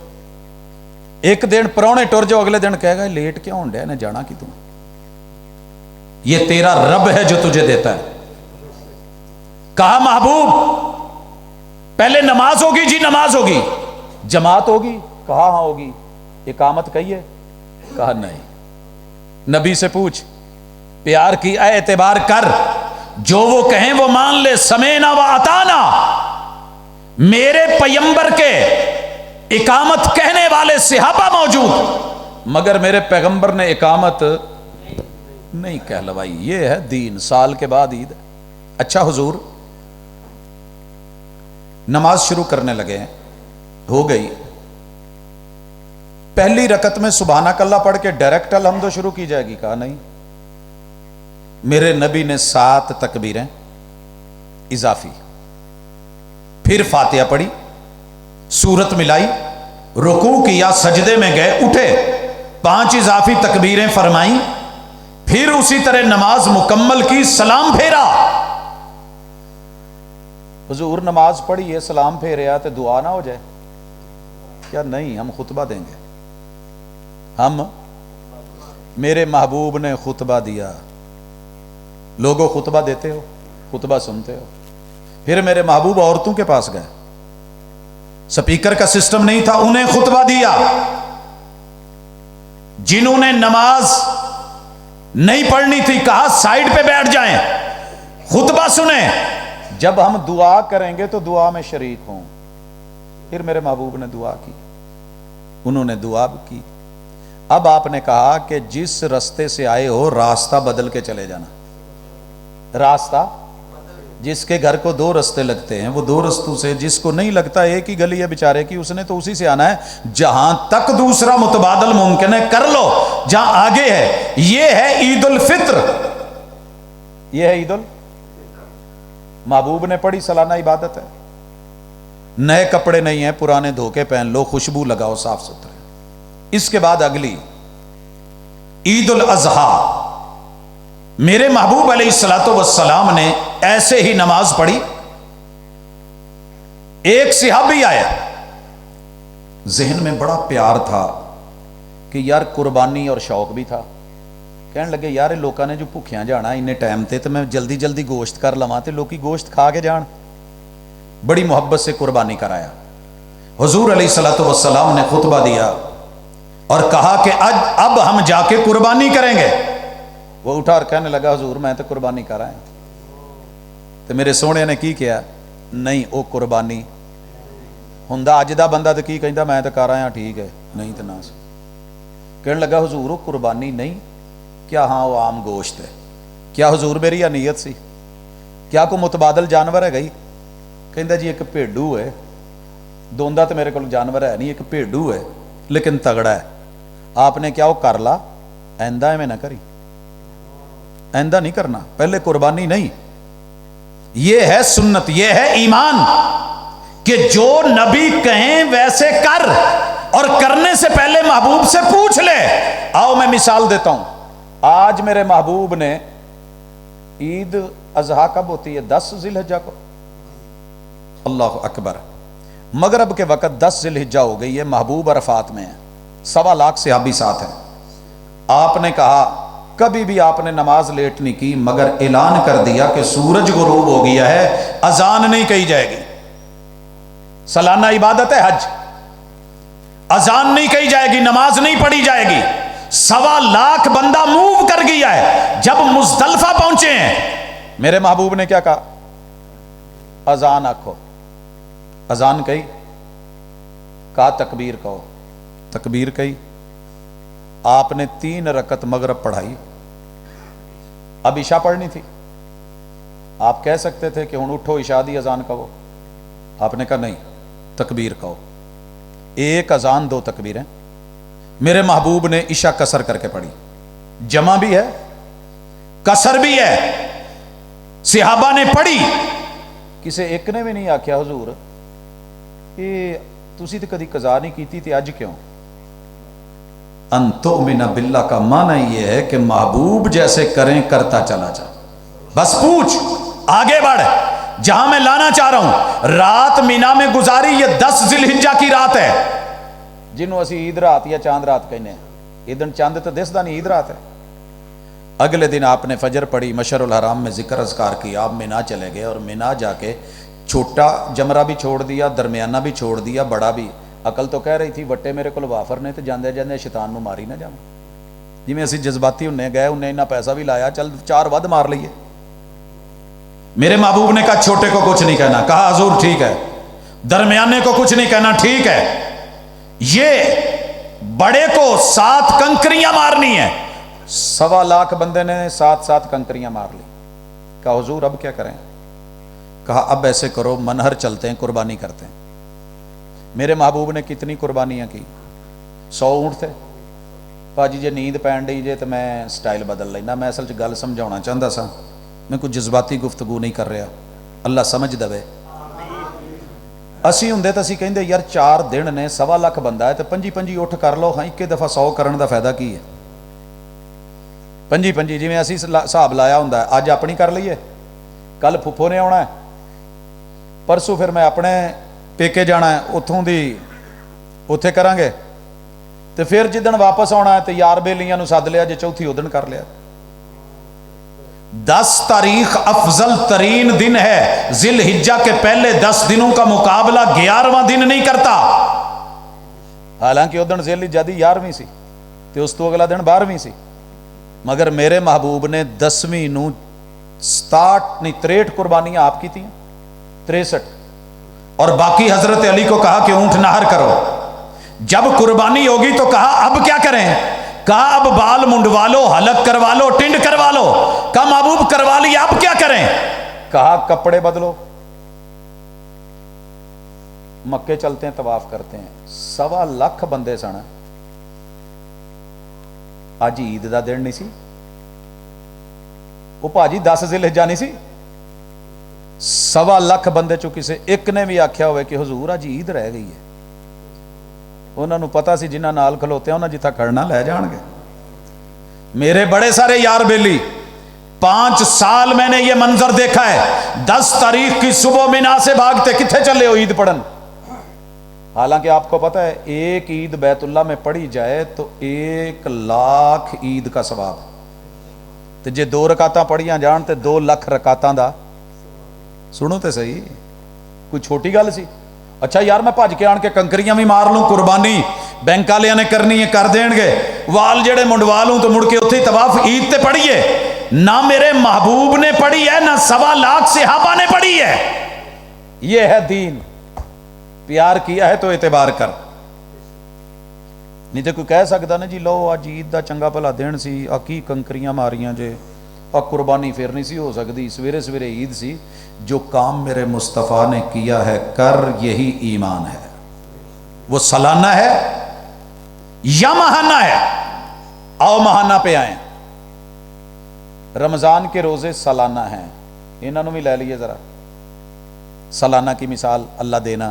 ایک دن پرونے ٹور جاؤ، اگلے دن کہے گا لیٹ کیوں ہون ڈیا نے جانا کی؟ تم یہ تیرا رب ہے جو تجھے دیتا ہے. کہا محبوب پہلے نماز ہوگی؟ جی نماز ہوگی. جماعت ہوگی؟ کہا ہاں ہوگی. اقامت کہیے؟ کہا نہیں. نبی سے پوچھ، پیار کی اے اعتبار کر، جو وہ کہیں وہ مان لے. سمینا و اطانا، میرے پیغمبر کے اقامت کہنے والے صحابہ موجود، مگر میرے پیغمبر نے اقامت نہیں کہلوائی. یہ ہے دین. سال کے بعد عید. اچھا حضور نماز شروع کرنے لگے ہیں، ہو گئی. پہلی رکعت میں سبحانک اللہ پڑھ کے ڈائریکٹ الحمد شروع کی جائے گی؟ کہا نہیں، میرے نبی نے 7 تکبیریں اضافی، پھر فاتحہ پڑھی، سورت ملائی، رکوع کیا، سجدے میں گئے، اٹھے، 5 اضافی تکبیریں فرمائیں، پھر اسی طرح نماز مکمل کی، سلام پھیرا. حضور نماز پڑھی ہے، سلام پھیریا تو دعا نہ ہو جائے کیا؟ نہیں، ہم خطبہ دیں گے. ہم، میرے محبوب نے خطبہ دیا. لوگوں خطبہ دیتے ہو، خطبہ سنتے ہو. پھر میرے محبوب عورتوں کے پاس گئے، سپیکر کا سسٹم نہیں تھا، انہیں خطبہ دیا. جنہوں نے نماز نہیں پڑھنی تھی کہا سائیڈ پہ بیٹھ جائیں، خطبہ سنیں. جب ہم دعا کریں گے تو دعا میں شریک ہوں. پھر میرے محبوب نے دعا کی، انہوں نے دعا بھی کی. اب آپ نے کہا کہ جس راستے سے آئے ہو راستہ بدل کے چلے جانا. راستہ، جس کے گھر کو 2 راستے لگتے ہیں وہ 2 راستوں سے، جس کو نہیں لگتا ایک ہی گلی ہے بیچارے کی، اس نے تو اسی سے آنا ہے. جہاں تک دوسرا متبادل ممکن ہے کر لو، جہاں آگے ہے. یہ ہے عید الفطر، یہ ہے عید محبوب نے پڑھی سالانہ عبادت ہے. نئے کپڑے نہیں ہیں، پرانے دھو کے پہن لو، خوشبو لگاؤ، صاف ستھرے. اس کے بعد اگلی عید الاضحیٰ. میرے محبوب علیہ السلام نے ایسے ہی نماز پڑھی، ایک صحابی آیا، ذہن میں بڑا پیار تھا کہ یار قربانی اور شوق بھی تھا، کہنے لگے یار لوکاں نے جو بھوکیاں جانا انہیں ٹائم تے تو میں جلدی جلدی گوشت کر لواں تے لوکی گوشت کھا کے جان، بڑی محبت سے قربانی کرایا۔ حضور علیہ السلام نے خطبہ دیا اور کہا کہ اب ہم جا کے قربانی کریں گے۔ وہ اٹھا اور کہنے لگا حضور میں تو قربانی کر رہا ہوں، تو میرے سونے نے کی کیا؟ نہیں وہ قربانی ہوندا اج دا بندہ تو کی کہندا میں تو کر رہا ہوں ٹھیک ہے، نہیں تو نہ۔ کہنے لگا حضور وہ قربانی نہیں، کیا ہاں وہ عام گوشت ہے؟ کیا حضور میری نیت سی؟ کیا کوئی متبادل جانور ہے گئی؟ کہندا جی ایک بھیڈو ہے، دوندا تو میرے کو جانور ہے نہیں، ایک بھیڈو ہے لیکن تگڑا ہے، آپ نے کیا وہ کر لا، آئندہ میں نہ کری، آئندہ نہیں کرنا، پہلے قربانی نہیں۔ یہ ہے سنت، یہ ہے ایمان کہ جو نبی کہیں ویسے کر، اور کرنے سے پہلے محبوب سے پوچھ لے۔ آؤ میں مثال دیتا ہوں، آج میرے محبوب نے عید اضحیٰ کب ہوتی ہے؟ 10 ذی الحجہ کو، اللہ اکبر، مغرب کے وقت 10 ذی الحجہ ہو گئی ہے، محبوب عرفات میں ہے، 1.25 لاکھ صحابی ساتھ ہیں۔ آپ نے کہا کبھی بھی آپ نے نماز لیٹ نہیں کی، مگر اعلان کر دیا کہ سورج غروب ہو گیا ہے، اذان نہیں کہی جائے گی، سالانہ عبادت ہے حج، اذان نہیں کہی جائے گی، نماز نہیں پڑھی جائے گی۔ 1.25 لاکھ بندہ موو کر گیا ہے۔ جب مزدلفہ پہنچے ہیں میرے محبوب نے کیا کہا؟ اذان آکھو، اذان کہی، کہا تکبیر کہو، تکبیر کہی، آپ نے 3 رکعت مغرب پڑھائی، اب عشاء پڑھنی تھی، آپ کہہ سکتے تھے کہ ہن اٹھو عشاء دی اذان کہو، آپ نے کہا نہیں تکبیر کہو، ایک اذان 2 تکبیریں۔ میرے محبوب نے عشاء قصر کر کے پڑھی، جمع بھی ہے قصر بھی ہے، صحابہ نے پڑھی، کسے ایک نے بھی نہیں آکھیا حضور یہ تسی تو کدی قضا نہیں کیتی تھی اج کیوں؟ ان تؤمن باللہ کا معنی یہ ہے کہ محبوب جیسے کریں کرتا چلا جا، بس پوچھ آگے بڑھ۔ جہاں میں لانا چاہ رہا ہوں، رات مینا میں گزاری، یہ 10 ذی الحجہ کی رات ہے، جنہوں اسی عید رات یا چاند رات کہنے ہیں، یہ دن چاند تو دس دا نہیں، عید رات ہے۔ اگلے دن آپ نے فجر پڑھی، مشعر الحرام میں ذکر اذکار کی، آپ مینا چلے گئے، اور مینا جا کے چھوٹا جمرہ بھی چھوڑ دیا، درمیانہ بھی چھوڑ دیا، بڑا بھی۔ عقل تو کہہ رہی تھی وٹے میرے کو وافر نے تو جاندے جاندے شیطان نو ماری نہ جاواں، جی میں اسی جذباتی ہونے گئے، انہیں اتنا پیسہ بھی لایا، چل 4 ود مار لیے۔ میرے محبوب نے کہا چھوٹے کو کچھ نہیں کہنا، کہا حضور ٹھیک ہے، درمیانے کو کچھ نہیں کہنا، ٹھیک ہے، یہ بڑے کو 7 کنکریاں مارنی ہیں۔ 1.25 لاکھ بندے نے 7 کنکریاں مار لی۔ کہا حضور اب کیا کریں؟ کہا اب ایسے کرو، منہر چلتے ہیں، قربانی کرتے ہیں۔ میرے محبوب نے کتنی قربانیاں کی؟ 100 اونٹ تھے۔ پاجی جے نیند پین ڈی جے تو میں سٹائل بدل لینا، میں اصل گل سمجھانا چاہتا سا، میں کوئی جذباتی گفتگو نہیں کر رہا، اللہ سمجھ دے۔ اسی ہوں تو اسی کہیں یار 4 دن نے 1.25 لاکھ بندہ ہے تو 25 اٹھ کر لو، ہاں 1 دفعہ 100 کرن دا فائدہ کی ہے؟ 25 جی میں اسی حساب لایا ہوں، اج اپنی کر لیے، کل پھپھو نے آنا ہے، پرسوں پھر میں اپنے پیکے جانا ہے، اتوں دی اتنے کریں گے، تو پھر جدن واپس آنا ہے تو یار بیلیاں نو سد لیا، جے چوتھی ادن کر لیا۔ 10 تاریخ افضل ترین دن ہے، ذی الحجہ کے پہلے 10 دنوں کا مقابلہ 11واں دن نہیں کرتا، حالانکہ ادن ذی الحجہ دی 11ویں سی تو اس تو اگلا دن 12ویں سی، مگر میرے محبوب نے 10ویں نو 67 نہیں 63 قربانیاں آپ کی تھیں، 63، اور باقی حضرت علی کو کہا کہ اونٹ نہر کرو۔ جب قربانی ہوگی تو کہا اب کیا کریں؟ کہا اب بال منڈوا لو، حلق کروا لو، ٹنڈ کروا لو۔ کہا محبوب کروا لیا، اب کیا کریں؟ کہا کپڑے بدلو، مکے چلتے ہیں، طواف کرتے ہیں۔ 1.25 لاکھ بندے سن، اج عید دا دن نہیں سی، وہ پاجی 10 ذی الحجہ نہیں سی، 1.25 لاکھ بندے چو کسے ایک نے بھی آکھیا ہوئے کہ حضور اج عید رہ گئی ہے، انہوں نے پتا سی جنہاں نال کھلوتے ہیں انہاں جتھا کھڑنا لے جان گے۔ میرے بڑے سارے یار بیلی 5 سال میں نے یہ منظر دیکھا ہے، 10 تاریخ کی صبح مینا سے بھاگتے کتنے چلے ہو عید پڑھن، حالانکہ آپ کو پتا ہے ایک عید بیت اللہ میں پڑھی جائے تو 1,00,000 عید کا ثواب، تو جے 2 رکعتاں پڑھیاں جان تے 2 لکھ رکعتاں دا، سنو تے صحیح، کوئی چھوٹی گل سی؟ اچھا یار میں بھج کے آن کے کنکریاں بھی مار لوں، قربانی بینک والے نے کرنی ہے کر دین گے، وال جڑے منڈوا لوں تو مڑ کے اتھے طواف عید تے پڑھیے، نہ میرے محبوب نے پڑھی ہے نہ 1,25,000 صحابہ نے پڑھی ہے۔ یہ ہے دین، پیار کیا ہے تو اعتبار کر، نہیں تو کوئی کہہ سکتا نا جی لو آج عید دا چنگا بھلا دن سی، آ کی کنکریاں ماریاں جے، آ قربانی پھر نہیں سی ہو سکتی، سویرے سویرے عید سی۔ جو کام میرے مصطفیٰ نے کیا ہے کر، یہی ایمان ہے۔ وہ سالانہ ہے یا ماہانہ ہے؟ آؤ ماہانہ پہ آئیں۔ رمضان کے روزے سالانہ ہیں، انہوں نے بھی لے لیے ذرا، سالانہ کی مثال اللہ دینا۔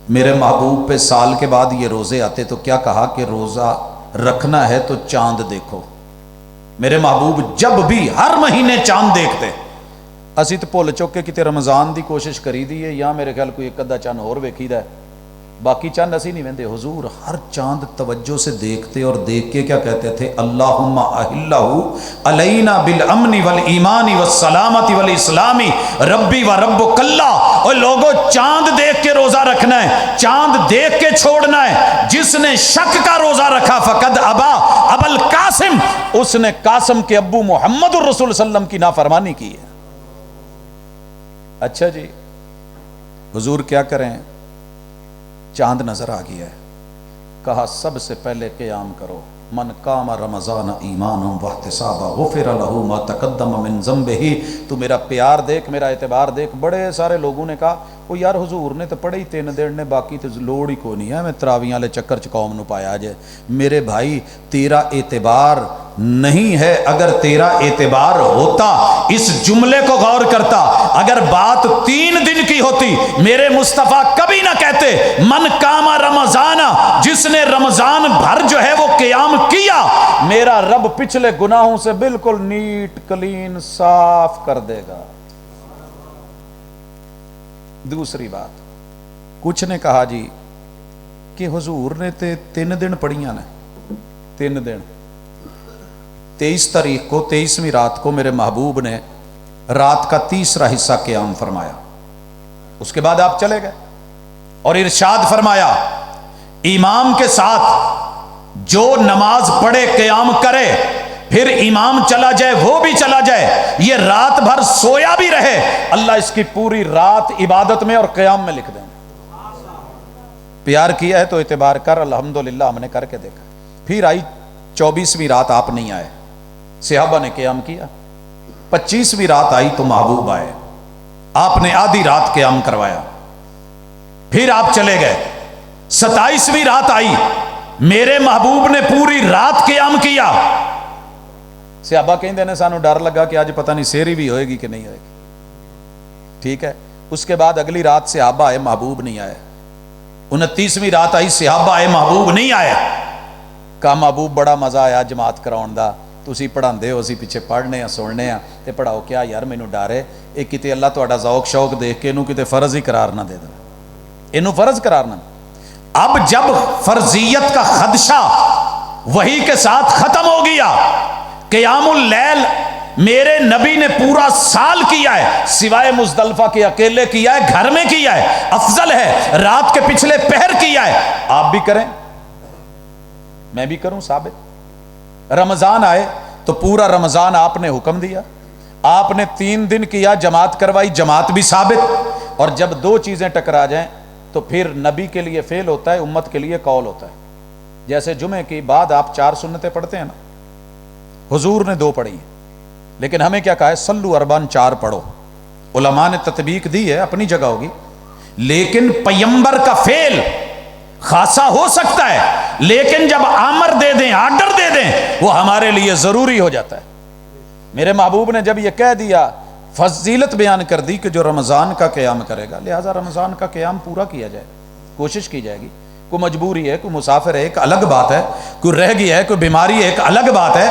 میرے محبوب پہ سال کے بعد یہ روزے آتے تو کیا کہا کہ روزہ رکھنا ہے تو چاند دیکھو۔ میرے محبوب جب بھی ہر مہینے چاند دیکھتے، اسی تو بھول چکے کتے رمضان دی کوشش کری دی ہے، یا میرے خیال کوئی ایک ادھا چاند اور ویکھی دا ہے، باقی چاند اسی نہیں ویندے۔ حضور ہر چاند توجہ سے دیکھتے اور دیکھ کے کیا کہتے تھے؟ اللہم اہلہ علینا بالامن والایمان والسلامت والاسلام ربی و ربک اللہ۔ اور لوگوں چاند دیکھ کے روزہ رکھنا ہے، چاند دیکھ کے چھوڑنا ہے۔ جس نے شک کا روزہ رکھا فقد ابا ابل قاسم، اس نے قاسم کے ابو محمد الرسول صلی اللہ علیہ وسلم کی نافرمانی کی ہے۔ اچھا جی حضور کیا کریں؟ چاند نظر آ گیا ہے، کہا سب سے پہلے قیام کرو، من قام رمضان ایمانا واحتسابا غفر لہ ما تقدم من ذنبہ۔ تو میرا پیار دیکھ، میرا اعتبار دیکھ۔ بڑے سارے لوگوں نے کہا وہ یار حضور نے تو پڑھے ہی 3 دن نے، باقی تو لوڑ ہی کوئی نہیں ہے، میں تراویاں والے چکر چ قوم نو پایا جائے۔ میرے بھائی تیرا اعتبار نہیں ہے، اگر تیرا اعتبار ہوتا اس جملے کو غور کرتا، اگر بات 3 دن کی ہوتی میرے مصطفیٰ کبھی نہ کہتے من قام رمضان، جس نے رمضان بھر جو ہے وہ قیام کیا، میرا رب پچھلے گناہوں سے بالکل نیٹ کلین صاف کر دے گا۔ دوسری بات، کچھ نے کہا جی کہ حضور نے تے 3 دن پڑھیاں نے، 3 دن، 23 تاریخ کو 23ویں رات کو میرے محبوب نے رات کا 3را حصہ قیام فرمایا، اس کے بعد آپ چلے گئے اور ارشاد فرمایا امام کے ساتھ جو نماز پڑھے قیام کرے، پھر امام چلا جائے وہ بھی چلا جائے، یہ رات بھر سویا بھی رہے، اللہ اس کی پوری رات عبادت میں اور قیام میں لکھ دیں۔ پیار کیا ہے تو اعتبار کر، الحمدللہ ہم نے کر کے دیکھا۔ پھر آئی 24ویں رات، آپ نہیں آئے، صحابہ نے قیام کیا۔ 25ویں رات آئی تو محبوب آئے، آپ نے آدھی رات قیام کروایا، پھر آپ چلے گئے۔ 27ویں رات آئی، میرے محبوب نے پوری رات قیام کیا۔ صحابہ کہیں نے سانو ڈر لگا کہ آج پتہ نہیں سیری بھی ہوئے گی کہ نہیں ہوئے گی، ٹھیک ہے۔ اس کے بعد اگلی رات صحابہ آئے، محبوب نہیں آئے۔ 29ویں رات آئی، صحابہ آئے، محبوب نہیں آئے۔ کہا محبوب بڑا مزہ آیا جماعت کراؤن دا، تسی پڑھاندے ہو، اسی پیچھے پڑھنے ہیں سننے ہیں تے پڑھاؤ کیا یار، مینوں ڈر ہے یہ کتے اللہ تہاڈا ذوق شوق دیکھ کے اینوں کتے فرض ہی قرار نہ دے دے، اینوں فرض قرار نہ۔ اب جب فرضیت کا خدشہ وحی کے ساتھ ختم ہو گیا، قیام اللیل میرے نبی نے پورا سال کیا ہے، سوائے مزدلفہ کے اکیلے کیا ہے، گھر میں کیا ہے، افضل ہے، رات کے پچھلے پہر کیا ہے۔ آپ بھی کریں، میں بھی کروں، ثابت۔ رمضان آئے تو پورا رمضان آپ نے حکم دیا، آپ نے 3 دن کیا، جماعت کروائی، جماعت بھی ثابت۔ اور جب 2 چیزیں ٹکرا جائیں تو پھر نبی کے لیے فعل ہوتا ہے، امت کے لیے قول ہوتا ہے۔ جیسے جمعے کی بعد آپ 4 سنتیں پڑھتے ہیں نا، حضور نے 2 پڑھی، لیکن ہمیں کیا کہا ہے؟ صلو اربعن، 4 پڑھو۔ علماء نے تطبیق دی ہے، اپنی جگہ ہوگی، لیکن پیمبر کا فعل خاصا ہو سکتا ہے، لیکن جب امر دے دیں، آرڈر دے دیں، وہ ہمارے لیے ضروری ہو جاتا ہے۔ میرے محبوب نے جب یہ کہہ دیا، فضیلت بیان کر دی کہ جو رمضان کا قیام کرے گا، لہٰذا رمضان کا قیام پورا کیا جائے، کوشش کی جائے گی۔ کوئی مجبوری ہے، کوئی مسافر ہے، ایک الگ بات ہے، کوئی رہ گیا ہے، کوئی بیماری ہے، ایک الگ بات ہے،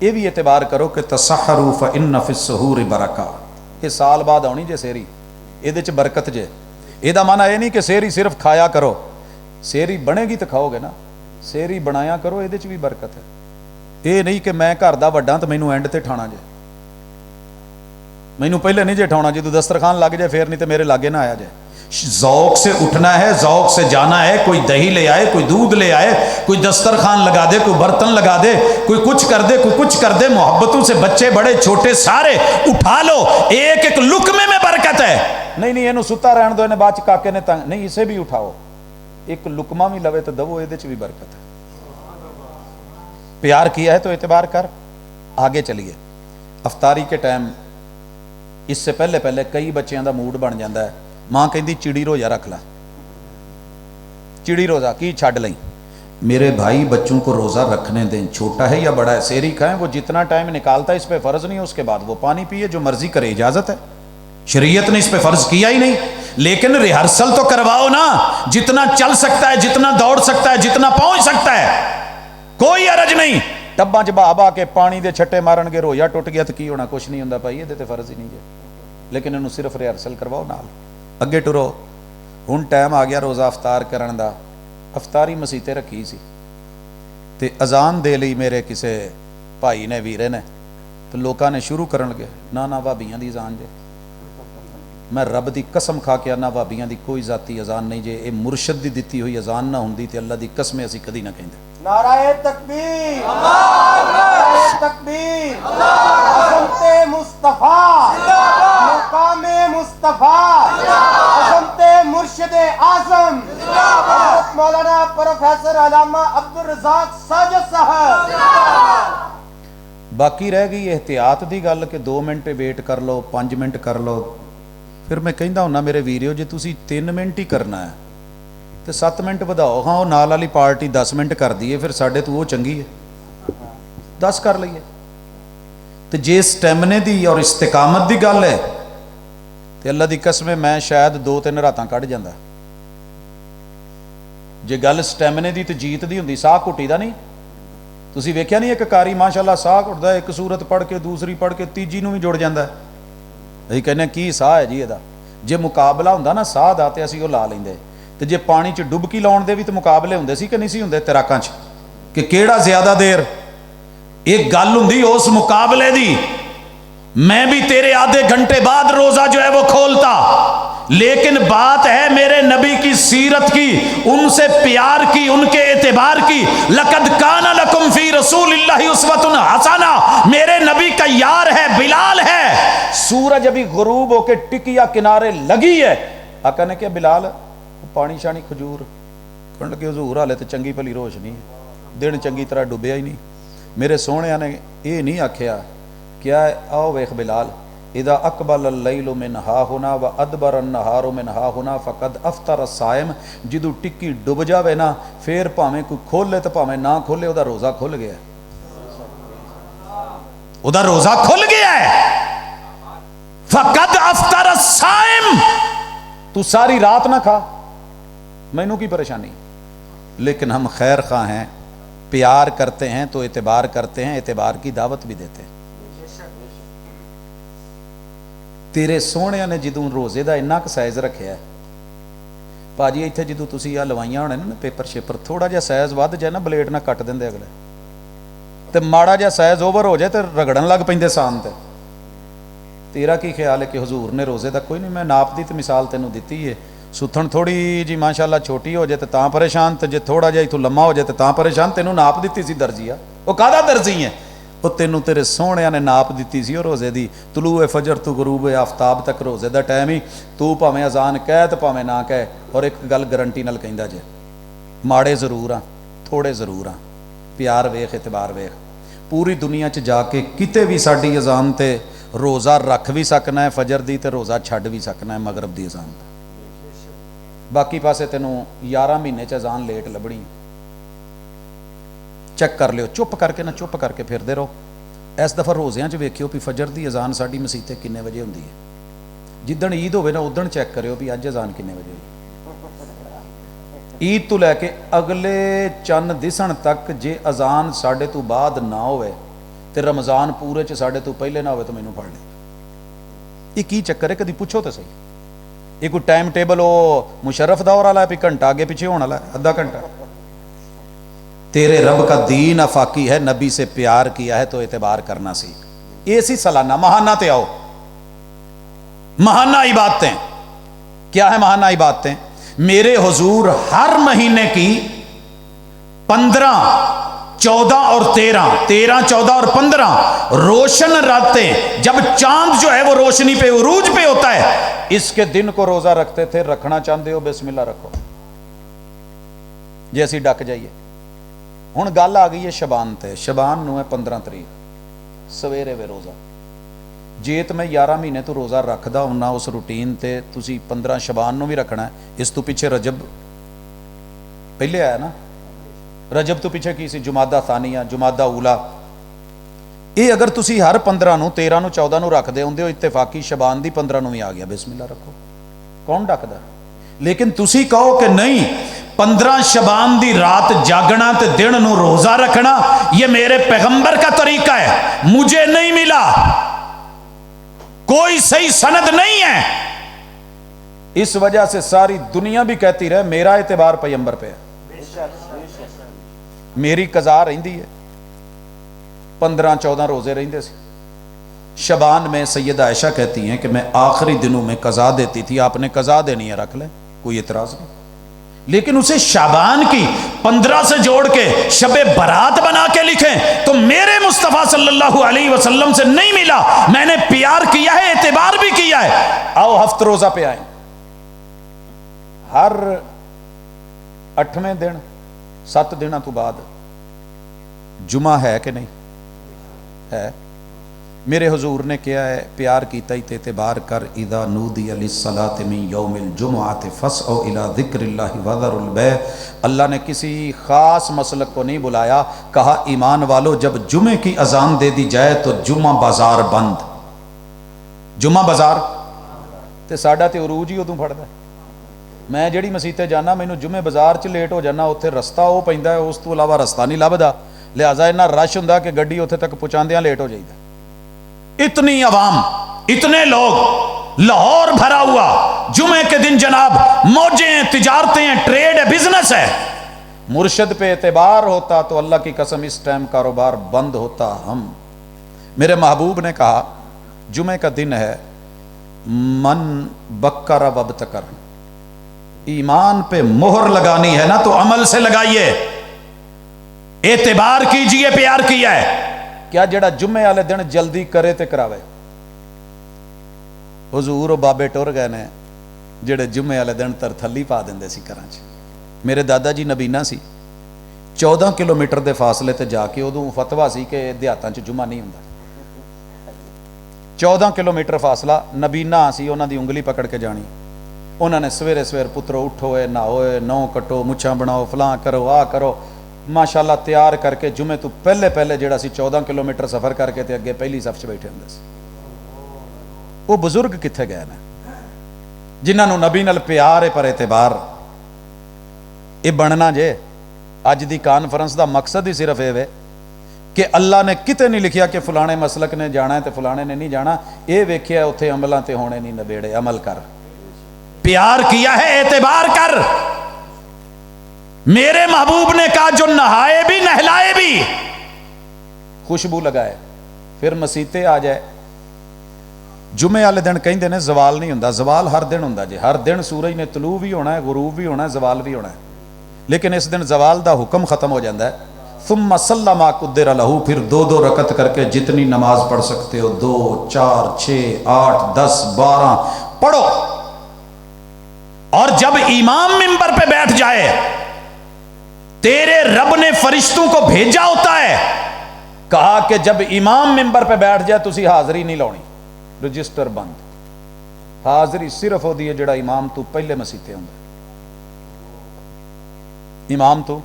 یہ بھی اعتبار کرو کہ تسحروا فإن فی السحور برکہ، یہ سال بعد آنی جے سیری، یہ برکت جے۔ یہ معنی یہ نہیں کہ سیری صرف کھایا کرو، سیری بنے گی تو کھاؤ گے نا، سیری بنایا کرو، یہ بھی برکت ہے۔ یہ نہیں کہ میں گھر دا وڈا تو مینوں اینڈ تے ٹھانا جے، مینوں پہلے نہیں جے ٹھاؤنا، جدو دسترخوان لگ جائے پھر نہیں تو میرے لاگے نہ آیا جائے۔ ذوق سے اٹھنا ہے، ذوق سے جانا ہے، کوئی دہی لے آئے، کوئی دودھ لے آئے، کوئی دسترخوان لگا دے، کوئی برتن لگا دے، کوئی کچھ کر دے، کوئی کچھ کر دے، محبتوں سے بچے بڑے چھوٹے سارے اٹھا لو، ایک ایک لقمے میں برکت ہے۔ نہیں نہیں یہ ستا رہن دو، بعد چ کاکے نے تنگ نہیں، اسے بھی اٹھاؤ، ایک لقمہ بھی لوے تو دو، یہ بھی برکت ہے۔ پیار کیا ہے تو اعتبار کر۔ آگے چلیے، افطاری کے ٹائم اس سے پہلے کئی بچیاں دا موڈ بن جاتا ہے، ماں کہندی چڑی روزہ رکھ لا، چڑی روزہ کی چھڈ لیں۔ میرے بھائی بچوں کو روزہ رکھنے دیں، چھوٹا ہے یا بڑا ہے، سیری کھائیں، وہ جتنا ٹائم نکالتا ہے اس پہ فرض نہیں ہے، اس کے بعد وہ پانی پیے، جو مرضی کرے، اجازت ہے، شریعت نے اس پہ فرض کیا ہی نہیں، لیکن ریہرسل تو کرواؤ نا، جتنا چل سکتا ہے، جتنا دوڑ سکتا ہے، جتنا پہنچ سکتا ہے، کوئی حرج نہیں۔ ٹباں چ بہا بہا کے پانی دے چھٹے مارن گے، روزہ ٹوٹ گیا تو کی ہونا، کچھ نہیں ہوندا بھائی، یہ تے فرض ہی نہیں ہے، لیکن انہوں صرف ریہرسل کرواؤ نال۔ اگے ٹرو، ہن ٹائم آ گیا روزہ افطار کرن دا، افطاری مسیتے رکھی سی تے اذان دے لئی میرے کسے بھائی نے، ویرے نے، تو لوکاں نے شروع کرن لگے، نہ بھابیاں دی اذان جے، میں رب دی قسم کھا کے آنا بھابیاں دی کوئی ذاتی اذان نہیں جے، اے مرشد دی دتی ہوئی اذان نہ ہوندی تے اللہ دی قسم اسی کدی نہ کہندے۔ نعرہ تکبیر، نعرہ تکبیر، عظمت مصطفیٰ، مقام مصطفیٰ، عظمت مرشد اعظم حضرت مولانا پروفیسر علامہ عبدالرزاق ساجد صاحب۔ باقی رہ گئی احتیاط دی گل کہ 2 منٹ ویٹ کر لو، 5 منٹ کر لو، پھر میں کہندا ہوں میرے ویریو جے تسی 3 منٹ ہی کرنا ہے تو 7 منٹ بداؤ، ہاں وہ نال والی پارٹی 10 منٹ کر دیے، پھر ساڈے تو وہ چنگی ہے 10 کر لئیے۔ تو جے سٹیمنے دی اور استقامت دی گل ہے تو اللہ دی قسم میں شاید 2-3 راتاں کٹ جاندا۔ جے گل سٹیمنے دی تو جیت دی ہوندی، ساہ گھٹی دا نہیں، تسی ویکھیا نہیں ایک کاری ماشاءاللہ ساہ گھٹدا، ایک سورت پڑھ کے دوسری پڑھ کے تیجی نوں بھی جڑ جاندا ہے، اسی کہنے کی ساہ ہے جی یہ دا۔ جے مقابلہ ہوندا نا ساہ دا تے اسی وہ لا لیندے، تے جے پانی چ ڈبکی لاؤن دے بھی تو مقابلے ہوندے سی کہ نہیں سی ہوندے تیراکاں چ کہ کیڑا زیادہ دیر، ایک گل ہوندی اس مقابلے دی، میں بھی تیرے آدھے گھنٹے بعد روزہ جو ہے وہ کھولتا، لیکن بات ہے میرے نبی کی سیرت کی، ان سے پیار کی، ان کے اعتبار کی۔ لقد کان لکم فی رسول اللہ اسوۃ حسنہ، میرے نبی کا یار ہے، بلال ہے۔ سورج ابھی غروب ہو کے ٹکیا کنارے لگی ہے، آقا نے کیا بلال پانی شانی کھجور کھن لگے، حضور حالے تو چنگی بھلی روشنی، دن چنگی طرح ڈبیا ہی نہیں۔ میرے سونے نے یہ نہیں آکھیا کیا آؤ ویخ بلال، اذا اقبل اللیل من ہا ہنا و ادبر النہار من ہا ہنا فقد افطر الصائم، جدو ٹکی ڈب جاوے نا پھر پاویں کوئی کھولے تو پاویں نہ کھولے، وہ دا روزہ کھل گیا ہے، وہ دا روزہ کھل گیا ہے۔ فقد افطر الصائم، تو ساری رات نہ کھا، مینوں کی پریشانی، لیکن ہم خیر خواہ ہیں، پیار کرتے ہیں تو اعتبار کرتے ہیں، اعتبار کی دعوت بھی دیتے ہیں۔ تیرے سونے نے جدوں روزے دا اتنا سائز رکھیا ہے پاجی، اتنے جدوں تسی آ لوائیاں ہونے نا پیپر شیپر، تھوڑا جہا سائز ود جائے نا بلیڈ نہ کٹ دیں اگلے، تو ماڑا جہا سائز اوور ہو جائے تو رگڑن لگ پیندے سان تے۔ تیرا کی خیال ہے کہ حضور نے روزے دا کوئی نہیں، میں ناپ دی تو مثال تینوں دیتی ہے، ستھن تھوڑی جی ماشاءاللہ چھوٹی ہو جائے تو تاں پریشان، تو جے تھوڑا جہا اتوں لما ہو جائے تو تاں پریشان، تینوں ناپ دیتی سی درجی، وہ کاہدا درجی ہے، وہ تینوں تیرے سونے نے ناپ دیتی سی، اور روزے دی طلوع فجر تو غروب آفتاب تک روزے دا ٹائم ہی، تو پاویں اذان کہہ تو پاویں نہ کہہ، اور ایک گل گارنٹی نال کہندا جے، ماڑے ضرور ہاں، تھوڑے ضرور ہاں، پیار ویخ، اعتبار ویخ، پوری دنیا چ جا کے کتے بھی ساڈی اذان تے روزہ رکھ بھی سکنا ہے، فجر دی تے روزہ چھڈ بھی سکنا ہے مغرب دی اذان تے، باقی پاسے تینوں 11 مہینے چ اذان لیٹ لبنی، چیک کر لیو، چپ کر کے نہ چپ کر کے پھردے رہو۔ اس دفعہ روزیاں چ ویکھیو بھی فجر دی اذان ساڈی مسیتے کنے بجے ہوندی ہے، جدن عید ہوئے نا ادن چیک کریو بھی اج اذان کنے بجے ہوئی، عید تو لے کے اگلے چند دسن تک جے اذان ساڈے تو بعد نہ ہوئے تے رمضان پورے چ ساڈے تو پہلے نہ ہوئے تو مینوں پڑھ لے. یہ کی چکر ہے؟ کدی پوچھو تو صحیح. یہ کوئی ٹائم ٹیبل وہ مشرف دور والا ہے بھی گھنٹہ آگے پیچھے ہونے والا ہے آدھا گھنٹہ. تیرے رب کا دین آفاقی ہے, نبی سے پیار کیا ہے تو اعتبار کرنا سیکھ. ایسی سالانہ ماہانہ تے آؤ. ماہانہ عبادتیں کیا ہے؟ ماہانہ عبادتیں میرے حضور ہر مہینے کی 15, 14 اور 13, 14 اور 15 روشن راتیں, جب چاند جو ہے وہ روشنی پہ عروج پہ ہوتا ہے, اس کے دن کو روزہ رکھتے تھے. رکھنا چاہتے ہو بسم اللہ رکھو, جیسی ڈک جائیے. ہن گل آ گئی ہے شبان تے. شبان نو ہے 15 تاریخ سویرے وے روزہ. جے تو میں 11 مہینے تو روزہ رکھدا ہوں اس روٹین تے, تسی 15 شبان نو بھی رکھنا ہے. اس تو پیچھے رجب پہلے آیا نا, رجب تو پیچھے کی سی جمادہ ثانیہ, جمادہ اولا. یہ اگر تسی ہر 15 نو 13 نو 14 نو رکھ دے ہوندے ہو, اتفاقی شبان دی 15 نو بھی آ گیا. بسم اللہ رکھو, کون ڈکدا؟ لیکن تسی کہو کہ نہیں 15 شبان دی رات جاگنا تے دن نو روزہ رکھنا یہ میرے پیغمبر کا طریقہ ہے, مجھے نہیں ملا, کوئی صحیح سند نہیں ہے. اس وجہ سے ساری دنیا بھی کہتی رہے میرا اعتبار پیغمبر پہ ہے, میری قضا رہندی ہے. 15-14 روزے رہندے سی. شبان میں سیدہ عائشہ کہتی ہیں کہ میں آخری دنوں میں قضا دیتی تھی. آپ نے قضا دینی ہے رکھ لیں, کوئی اعتراض نہیں. لیکن اسے شعبان کی 15 سے جوڑ کے شب برات بنا کے لکھیں تو میرے مصطفیٰ صلی اللہ علیہ وسلم سے نہیں ملا. میں نے پیار کیا ہے, اعتبار بھی کیا ہے. آؤ ہفت روزہ پہ آئیں. ہر 8ویں دن 7 دنوں تو بعد جمعہ ہے کہ نہیں ہے؟ میرے حضور نے کیا ہے, پیار کیتا ہی اعتبار کر. اذا نودی للصلاۃ من یوم الجمعۃ فاسعوا الی ذکر اللہ وذروا البیع. اللہ نے کسی خاص مسلک کو نہیں بلایا, کہا ایمان والو جب جمعے کی اذان دے دی جائے تو جمعہ بازار بند. جمعہ بازار تے ساڈا تے عروج ہی ادوں پھڑدا. میں جڑی مسیتے جانا مینوں جمعے بازار چ لیٹ ہو جانا, اوتھے رستہ وہ پیندا ہے, اس تو علاوہ رستہ نہیں لبدا. لہٰذا اتنا رش ہوندا کہ گڈی اوتھے تک پہنچاندیاں لیٹ ہو جائیدا. اتنی عوام, اتنے لوگ, لاہور بھرا ہوا. جمعے کے دن جناب موجیں, تجارتیں, ٹریڈ ہے, بزنس ہے. مرشد پہ اعتبار ہوتا تو اللہ کی قسم اس ٹائم کاروبار بند ہوتا. ہم میرے محبوب نے کہا جمعے کا دن ہے, من بکر وابتکر, ایمان پہ مہر لگانی ہے نا تو عمل سے لگائیے, اعتبار کیجئے پیار کیا ہے. کیا جڑا جمعے والے دن جلدی کرے تے کراوے. حضور و بابے ٹر گئے نے جڑے جمعے والے دن ترتھلی پا دیندے سی گھراں چ. میرے دادا جی نبینا سی, 14 کلومیٹر دے فاصلے تے جا کے ادوں فتوا سی کہ دیہاتاں چ جمعہ نہیں ہوندا. 14 کلومیٹر فاصلہ, نبینا سی, انہاں دی انگلی پکڑ کے جانی. انہوں نے سویرے سویر پترو اٹھو, نہاؤ, نو کٹو, مچھاں بناؤ, فلاں کرو, آ کرو, ماشاءاللہ تیار کر کے جمعے تو پہلے جڑا سی 14 کلومیٹر سفر کر کے تے اگے پہلی صف 'چ بیٹھے ہوندے سی. وہ بزرگ کتنے گئے نے جنہاں نو نبی نال پیار ہے پر اعتبار. یہ بننا جے اج دی کانفرنس دا مقصد ہی صرف یہ ہے کہ اللہ نے کتے نہیں لکھیا کہ فلانے مسلک نے جانا ہے تے فلانے نے نہیں جانا. یہ ویکھیا اوتھے عملاں تے ہونے نہیں نبیڑے. عمل کر, پیار کیا ہے اعتبار کر. میرے محبوب نے کہا جو نہائے بھی نہلائے بھی خوشبو لگائے پھر مسیتے آ جائے. جمعے والے دن کہندے نے زوال نہیں ہوندا. زوال ہر دن ہوندا جی, ہر دن سورج نے طلوع بھی ہونا ہے, غروب بھی ہونا ہے, زوال بھی ہونا ہے. لیکن اس دن زوال دا حکم ختم ہو جاتا ہے. ثم صلی ما قدر لہ, پھر 2 رکعت کر کے جتنی نماز پڑھ سکتے ہو 2 4 6 8 10 12 پڑھو. اور جب امام منبر پہ بیٹھ جائے, تیرے رب نے فرشتوں کو بھیجا ہوتا ہے. کہا کہ جب امام منبر پہ بیٹھ جائے تسی حاضری نہیں لاؤنی, رجسٹر بند. حاضری صرف ہوتی ہے جڑا امام تو پہلے مسیتے ہوں. امام تو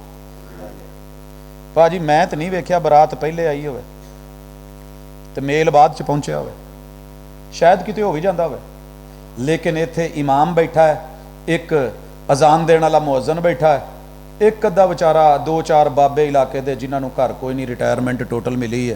پاجی میں تو نہیں ویکھیا برات پہلے آئی ہوئے تو میل بعد چ پہنچیا ہوئے, شاید کتے ہو بھی جاندہ ہوئے. لیکن ایتھے امام بیٹھا ہے, ایک اذان دین والا مؤذن بیٹھا ہے, ایک ادھا بچارا 2-4 بابے علاقے دے جنہاں نو گھر کوئی نہیں, ریٹائرمنٹ ٹوٹل ملی ہے,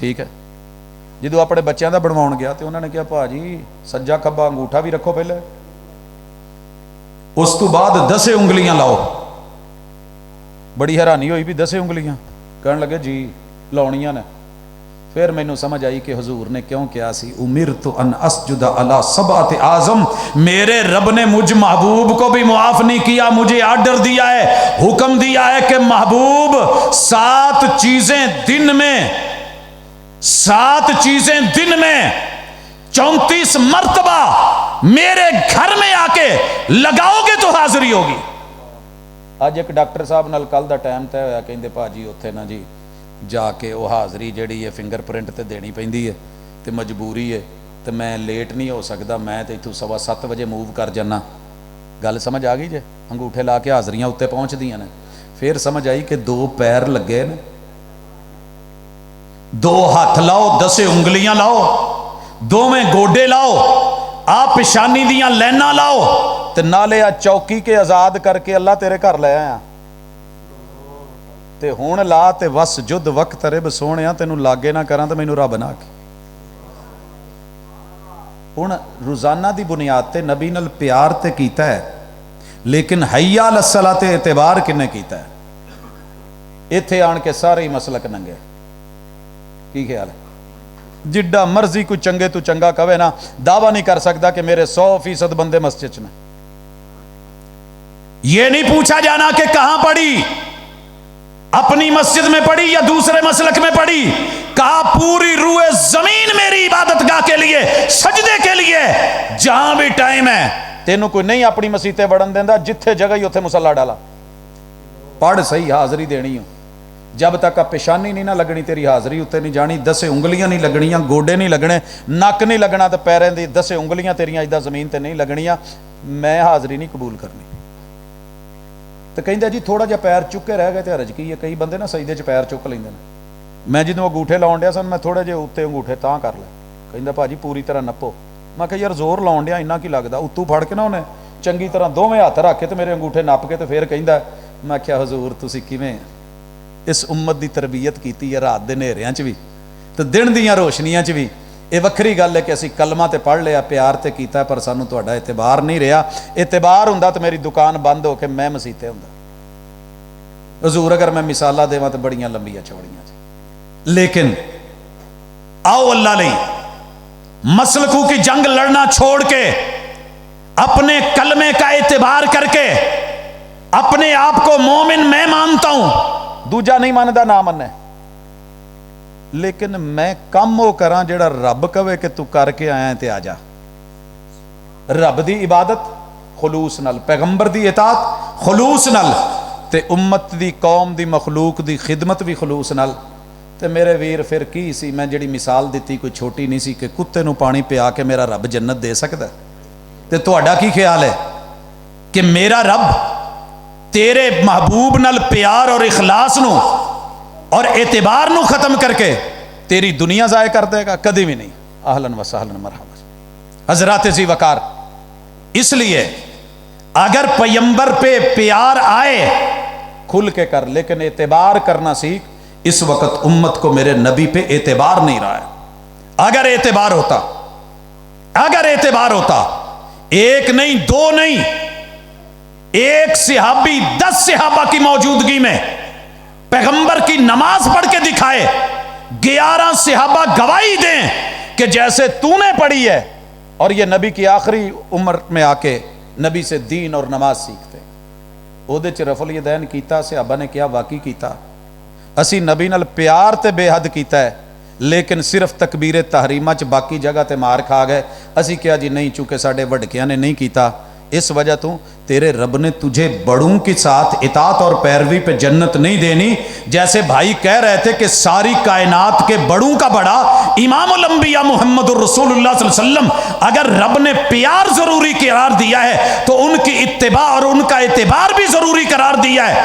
ٹھیک ہے. جدو اپنے بچوں کا بنواؤ گیا تو انہوں نے کہا بھاجی سجا کھبا انگوٹھا بھی رکھو پہلے, اس تو بعد 10 انگلیاں لاؤ. بڑی حیرانی ہوئی بھی 10 انگلیاں, کہنے لگے جی لاؤنیاں نے. پھر مینوں سمجھ آئی کہ حضور نے کیوں کیا سی, امرت ان اسجد علی سبعۃ اعظم, میرے رب نے مجھ محبوب کو بھی معاف نہیں کیا, مجھے آرڈر دیا ہے, حکم دیا ہے کہ محبوب 7 چیزیں دن میں 34 مرتبہ میرے گھر میں آ کے لگاؤ گے تو حاضری ہوگی. اج ایک ڈاکٹر صاحب نال کل دا ٹائم طے ہویا, کہندے بھاجی اوتھے نا جی جا کے وہ حاضری جیڑی ہے فنگر پرنٹ تے دینی پیندی ہے تے مجبوری ہے تے میں لیٹ نہیں ہو سکدا, میں تے ایتھوں 7:15 بجے موو کر جانا. گل سمجھ آ گئی جے, انگوٹھے لا کے حاضریاں اتنے پہنچ دیاں نے. پھر سمجھ آئی کہ 2 پیر لگے نے, 2 ہاتھ لاؤ, 10 انگلیاں لاؤ, 2 گوڈے لاؤ, آپ پیشانی دیاں لینا لاؤ تے نالے چوکی کے آزاد کر کے اللہ تیرے گھر لے آیا تے ہون لا تے وس جد وقت رب سونیا تینوں لاگے نہ کراں تے مینوں رب نہ کے. ہن روزانہ دی بنیاد تے نبی نال پیار تے کیتا ہے, لیکن حی علی الصلاۃ تے اعتبار کنے کیتا ہے؟ ایتھے آن کے سارے ہی مسلک ننگے. کی خیال ہے؟ جڈا مرضی کوئی چنگے تو چنگا کہے نا, دعویٰ نہیں کر سکتا کہ میرے 100% بندے مسجد میں. یہ نہیں پوچھا جانا کہ کہاں پڑھی, اپنی مسجد میں پڑھی یا دوسرے مسلک میں پڑھی. کہا پوری روئے زمین میری عبادت گاہ کے لیے, سجدے کے لیے, جہاں بھی ٹائم ہے. تینوں کوئی نہیں اپنی مسیطیں وڑن دیندا, جتھے جگہ ہی اتھے مصلا ڈالا, پڑھ صحیح, حاضری دینی ہو. جب تک پیشانی نہیں نہ لگنی تیری حاضری اتنے نہیں جانی, 10 انگلیاں نہیں لگنیاں, گوڈے نہیں لگنے, نک نہیں لگنا, تو پیریں دی 10 انگلیاں تیریاں اجدا زمین تے نہیں لگنیاں, میں حاضری نہیں قبول کرنی. تو کہندا جی تھوڑا جہا پیر چکے رہ گئے تو حرج کی ہے. کئی بندے نا سجدے چ پیر چک لیندے نے. میں جدوں انگوٹھے لاؤن ڈیا سن, میں تھوڑے جہے اتنے انگوٹھے تاں کر لے. کہندا بھاجی پوری طرح نپو. میں کہا یار زور لاؤن ڈیا انہاں کی لگدا, اتوں پھڑ کے نا انہیں چنگی طرح 2 ہاتھ رکھ کے تے میرے انگوٹھے نپ کے تے پھر کہندا. میں کہا حضور تسی کیویں اس امت دی تربیت کیتی ہے, رات دے نیریاں چ بھی تے دن دیاں روشنیاں چ بھی. یہ وکری گل ہے کہ اسی کلمہ تے پڑھ لیا, پیار تے کیتا ہے, پر سانوں تہاڈا اعتبار نہیں رہا. اعتبار ہوندا تے میری دکان بند ہو کے میں مسیتے ہوندا. حضور اگر میں مثالاں دیواں تے بڑیاں لمبیاں چوڑیاں. لیکن آؤ اللہ لئی مسلکوں کی جنگ لڑنا چھوڑ کے اپنے کلمے کا اعتبار کر کے اپنے آپ کو مومن میں مانتا ہوں, دوجا نہیں ماندا نہ منے, لیکن میں کم وہ کراں جڑا رب کہے کہ تو کر کے آیا تے آ جا. رب دی عبادت خلوص نال, پیغمبر دی اطاعت خلوص نال, تے امت دی قوم دی مخلوق دی خدمت بھی خلوص نال. تے میرے ویر پھر کی سی, میں جڑی مثال دیتی کوئی چھوٹی نہیں سی کہ کتے نو پانی پیا کے میرا رب جنت دے سکتا ہے. تے تہاڈا کی خیال ہے کہ میرا رب تیرے محبوب نال پیار اور اخلاص نو اور اعتبار نو ختم کر کے تیری دنیا ضائع کر دے گا؟ کدی بھی نہیں. اہلاً و سہلاً مرحبا. حضرات ذی وقار, اس لیے اگر پیمبر پہ پیار آئے کھل کے کر, لیکن اعتبار کرنا سیکھ. اس وقت امت کو میرے نبی پہ اعتبار نہیں رہا ہے. اگر اعتبار ہوتا 1 نہیں 2 نہیں, 1 صحابی 10 صحابہ کی موجودگی میں پیغمبر کی نماز پڑھ کے دکھائے, 11 صحابہ گواہی دیں کہ جیسے تو نے پڑھی ہے, اور یہ نبی کی آخری عمر میں آ کے نبی سے دین اور نماز سیکھتے. او دے چ رفع الیدین کیتا, صحابہ نے کیا واقعی کیتا. اسی نبی نال پیار تے بے حد کیتا ہے, لیکن صرف تکبیر تحریمہ چ باقی جگہ تے مار کھا گئے. اسی کیا جی نہیں, چونکہ ساڈے وڈکیاں نے نہیں کیتا, اس وجہ تو تیرے رب نے تجھے بڑوں کے ساتھ اطاعت اور پیروی پہ جنت نہیں دینی. جیسے بھائی کہہ رہے تھے کہ ساری کائنات کے بڑوں کا بڑا امام الانبیاء محمد الرسول اللہ صلی اللہ علیہ وسلم, اگر رب نے پیار ضروری قرار دیا ہے تو ان کی اتباع اور ان کا اعتبار بھی ضروری قرار دیا ہے.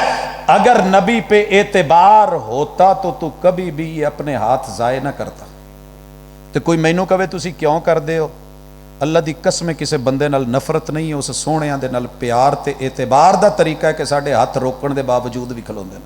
اگر نبی پہ اعتبار ہوتا تو کبھی بھی اپنے ہاتھ ضائع نہ کرتا. تو کوئی مینوں کہے تسی کیوں کر دے ہو, اللہ دی قسم کسے بندے نال نفرت نہیں ہے, اس سونیاں دے نال پیار تے اعتبار دا طریقہ ہے کہ ساڈے ہاتھ روکن دے باوجود بھی کھلوندے نے.